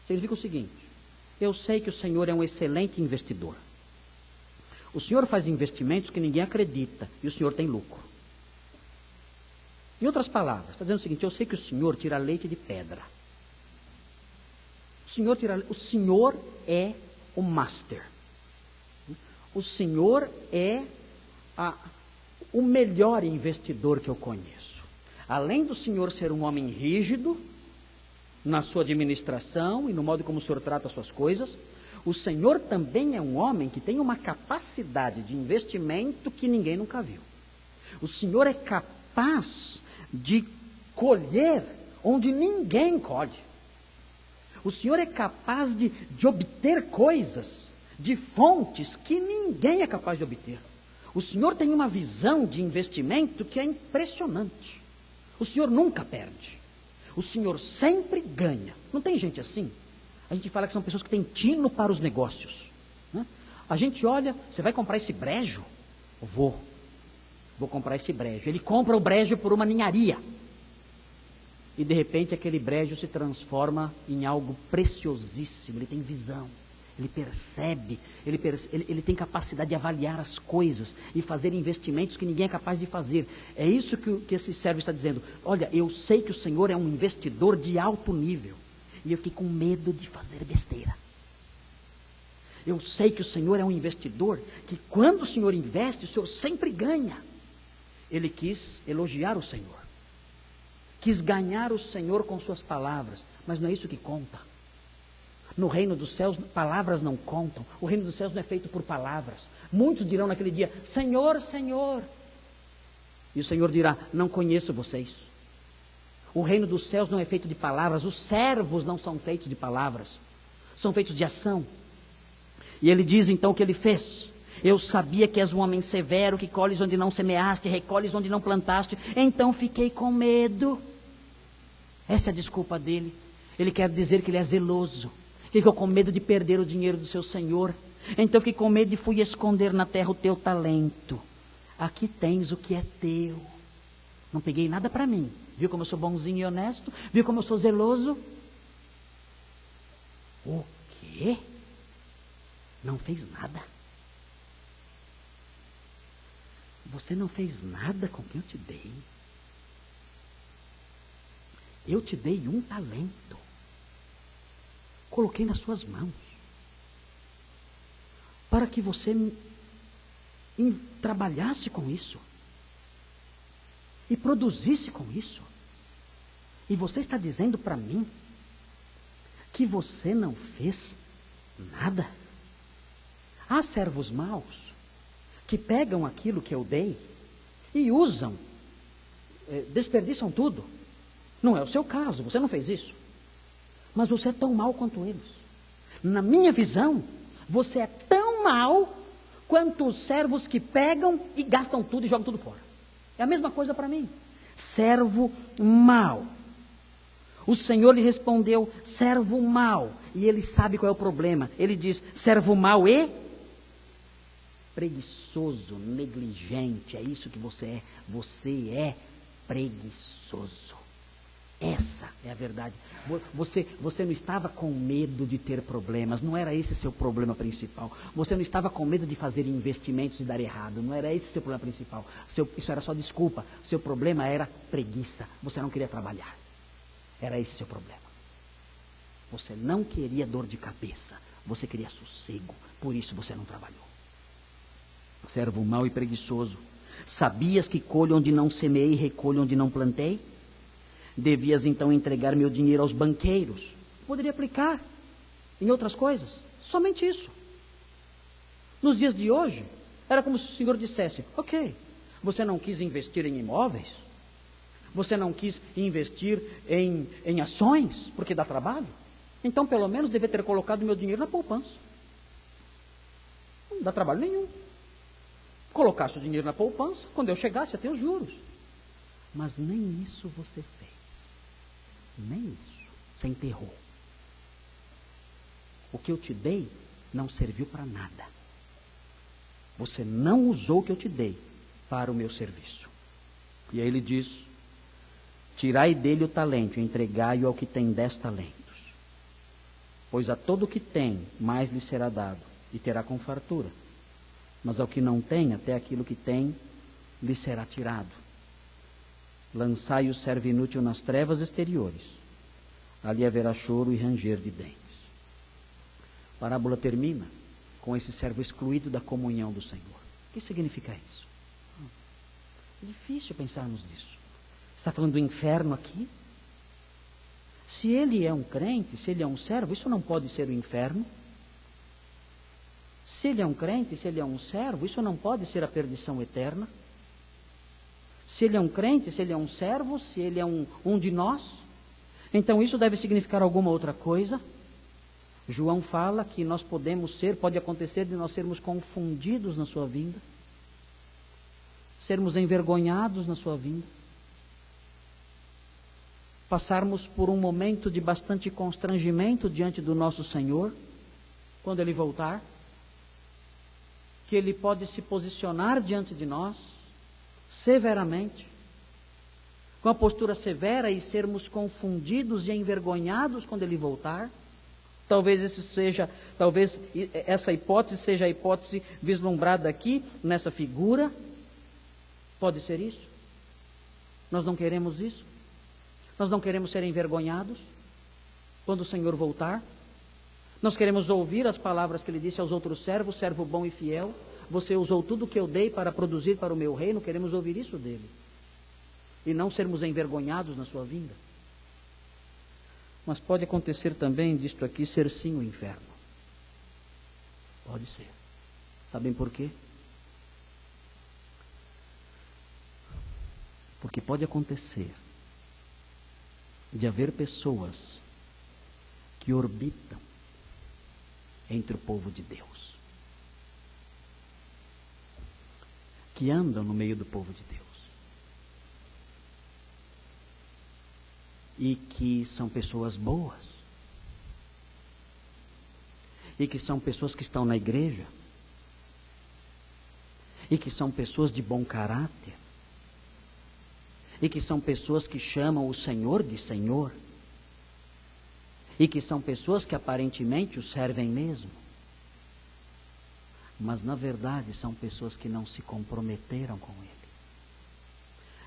Significa o seguinte: eu sei que o Senhor é um excelente investidor. O Senhor faz investimentos que ninguém acredita e o Senhor tem lucro. Em outras palavras, está dizendo o seguinte: eu sei que o Senhor tira leite de pedra. O Senhor é o master. O Senhor é o melhor investidor que eu conheço. Além do Senhor ser um homem rígido na sua administração e no modo como o Senhor trata as suas coisas, o Senhor também é um homem que tem uma capacidade de investimento que ninguém nunca viu. O Senhor é capaz de colher onde ninguém colhe. O Senhor é capaz de obter coisas de fontes que ninguém é capaz de obter. O Senhor tem uma visão de investimento que é impressionante. O Senhor nunca perde. O Senhor sempre ganha. Não tem gente assim? A gente fala que são pessoas que têm tino para os negócios, né? A gente olha: você vai comprar esse brejo? Vou comprar esse brejo. Ele compra o brejo por uma ninharia. E de repente aquele brejo se transforma em algo preciosíssimo. Ele tem visão, ele percebe, ele tem capacidade de avaliar as coisas e fazer investimentos que ninguém é capaz de fazer. É isso que esse servo está dizendo: olha, eu sei que o Senhor é um investidor de alto nível e eu fiquei com medo de fazer besteira. Eu sei que o Senhor é um investidor que quando o Senhor investe, o Senhor sempre ganha. Ele quis elogiar o Senhor, quis ganhar o Senhor com suas palavras, mas não é isso que conta. No reino dos céus, palavras não contam. O reino dos céus não é feito por palavras. Muitos dirão naquele dia: Senhor, Senhor. E o Senhor dirá: não conheço vocês. O reino dos céus não é feito de palavras. Os servos não são feitos de palavras, são feitos de ação. E ele diz então o que ele fez: eu sabia que és um homem severo, que colhes onde não semeaste, recolhes onde não plantaste. Então fiquei com medo. Essa é a desculpa dele. Ele quer dizer que ele é zeloso. Ficou com medo de perder o dinheiro do seu senhor. Então fiquei com medo e fui esconder na terra o teu talento. Aqui tens o que é teu. Não peguei nada para mim. Viu como eu sou bonzinho e honesto? Viu como eu sou zeloso? O quê? Não fez nada? Você não fez nada com o que eu te dei? Eu te dei 1 talento. Coloquei nas suas mãos. Para que você trabalhasse com isso. E produzisse com isso. E você está dizendo para mim que você não fez nada? Há servos maus que pegam aquilo que eu dei e usam, desperdiçam tudo. Não é o seu caso, você não fez isso. Mas você é tão mau quanto eles. Na minha visão, você é tão mau quanto os servos que pegam e gastam tudo e jogam tudo fora. É a mesma coisa para mim. Servo mau. O Senhor lhe respondeu: servo mau. E ele sabe qual é o problema. Ele diz: servo mau e preguiçoso, negligente. É isso que você é. Você é preguiçoso. Essa é a verdade. Você não estava com medo de ter problemas. Não era esse seu problema principal. Você não estava com medo de fazer investimentos e dar errado. Não era esse seu problema principal. Isso era só desculpa. Seu problema era preguiça. Você não queria trabalhar. Era esse seu problema. Você não queria dor de cabeça. Você queria sossego. Por isso você não trabalhou. Servo mau e preguiçoso. Sabias que colho onde não semeei e recolho onde não plantei? Devias então entregar meu dinheiro aos banqueiros. Poderia aplicar. em outras coisas. Somente isso. Nos dias de hoje, era como se o Senhor dissesse: ok, você não quis investir em imóveis, você não quis investir em ações, porque dá trabalho, então pelo menos deve ter colocado meu dinheiro na poupança. Não dá trabalho nenhum. Colocasse o dinheiro na poupança, quando eu chegasse a ter os juros. Mas nem isso você fez. Nem isso. Você enterrou. O que eu te dei não serviu para nada. Você não usou o que eu te dei para o meu serviço. E aí ele diz: tirai dele o talento, entregai-o ao que tem 10 talentos. Pois a todo o que tem, mais lhe será dado, e terá com fartura. Mas ao que não tem, até aquilo que tem, lhe será tirado. Lançai o servo inútil nas trevas exteriores. Ali haverá choro e ranger de dentes. A parábola termina com esse servo excluído da comunhão do Senhor. O que significa isso? É difícil pensarmos nisso. Está falando do inferno aqui? Se ele é um crente, se ele é um servo, isso não pode ser o inferno. Se ele é um crente, se ele é um servo, isso não pode ser a perdição eterna. Se ele é um crente, se ele é um servo, se ele é um de nós, então isso deve significar alguma outra coisa. João fala que nós pode acontecer de nós sermos confundidos na sua vinda, sermos envergonhados na sua vinda, passarmos por um momento de bastante constrangimento diante do nosso Senhor, quando Ele voltar, que Ele pode se posicionar diante de nós, severamente, com a postura severa, e sermos confundidos e envergonhados quando Ele voltar. Talvez essa hipótese seja a hipótese vislumbrada aqui, nessa figura. Pode ser isso? Nós não queremos isso? Nós não queremos ser envergonhados quando o Senhor voltar? Nós queremos ouvir as palavras que Ele disse aos outros servos: servo bom e fiel, você usou tudo o que eu dei para produzir para o meu reino. Queremos ouvir isso dele, e não sermos envergonhados na sua vinda. Mas pode acontecer também disto aqui ser sim o inferno. Pode ser. Sabem por quê? Porque pode acontecer de haver pessoas que orbitam entre o povo de Deus, que andam no meio do povo de Deus, e que são pessoas boas, e que são pessoas que estão na igreja, e que são pessoas de bom caráter, e que são pessoas que chamam o Senhor de Senhor, e que são pessoas que aparentemente o servem mesmo, mas na verdade são pessoas que não se comprometeram com Ele,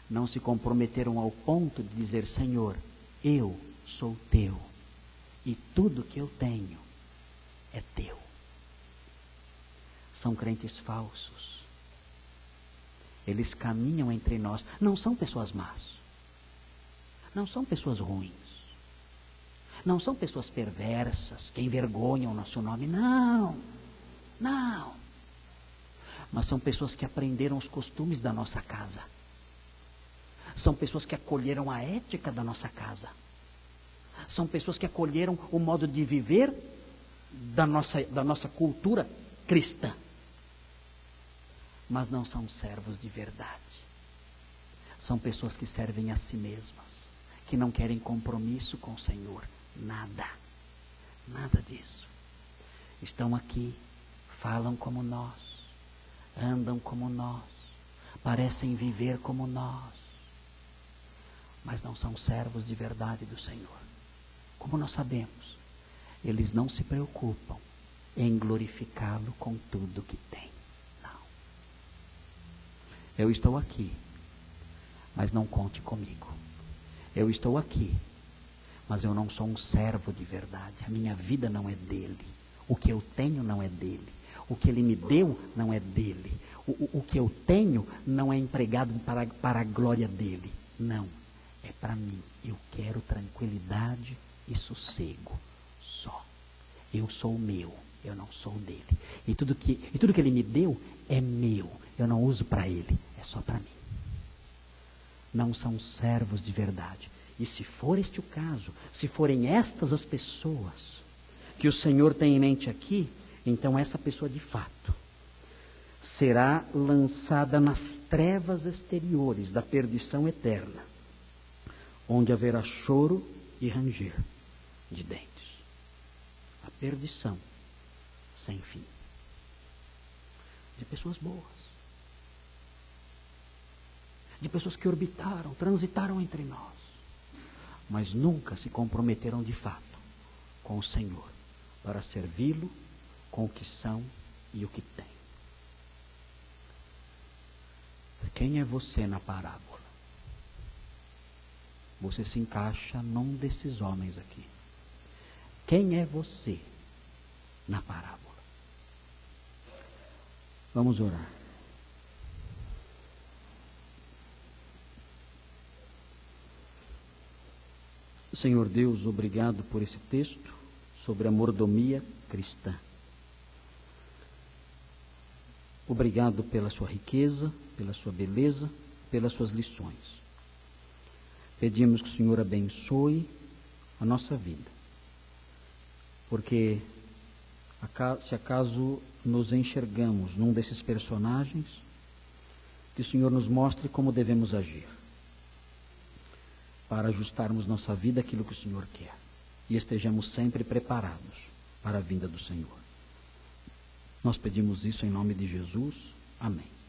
não se comprometeram ao ponto de dizer: Senhor, eu sou teu, e tudo que eu tenho é teu. São crentes falsos. Eles caminham entre nós. Não são pessoas más, não são pessoas ruins, não são pessoas perversas que envergonham o nosso nome. Não. Mas são pessoas que aprenderam os costumes da nossa casa. São pessoas que acolheram a ética da nossa casa. São pessoas que acolheram o modo de viver da nossa cultura cristã. Mas não são servos de verdade. São pessoas que servem a si mesmas, que não querem compromisso com o Senhor. Nada disso. Estão aqui, falam como nós, andam como nós, parecem viver como nós, mas não são servos de verdade do Senhor. Como nós sabemos? Eles não se preocupam em glorificá-lo com tudo que têm. Não. Eu estou aqui, mas não conte comigo. Eu estou aqui, mas eu não sou um servo de verdade. A minha vida não é dele. O que eu tenho não é dele. O que ele me deu não é dele. O que eu tenho não é empregado para a glória dele. Não, é para mim. Eu quero tranquilidade e sossego só. Eu sou meu, eu não sou dele. E tudo que ele me deu é meu. Eu não uso para ele, é só para mim. Não são servos de verdade. E se for este o caso, se forem estas as pessoas que o Senhor tem em mente aqui, então essa pessoa de fato será lançada nas trevas exteriores da perdição eterna, onde haverá choro e ranger de dentes. A perdição sem fim. De pessoas boas. De pessoas que orbitaram, transitaram entre nós, mas nunca se comprometeram de fato com o Senhor para servi-lo com o que são e o que têm. Quem é você na parábola? Você se encaixa num desses homens aqui. Quem é você na parábola? Vamos orar. Senhor Deus, obrigado por esse texto sobre a mordomia cristã. Obrigado pela sua riqueza, pela sua beleza, pelas suas lições. Pedimos que o Senhor abençoe a nossa vida, porque se acaso nos enxergamos num desses personagens, que o Senhor nos mostre como devemos agir, para ajustarmos nossa vida àquilo que o Senhor quer, e estejamos sempre preparados para a vinda do Senhor. Nós pedimos isso em nome de Jesus. Amém.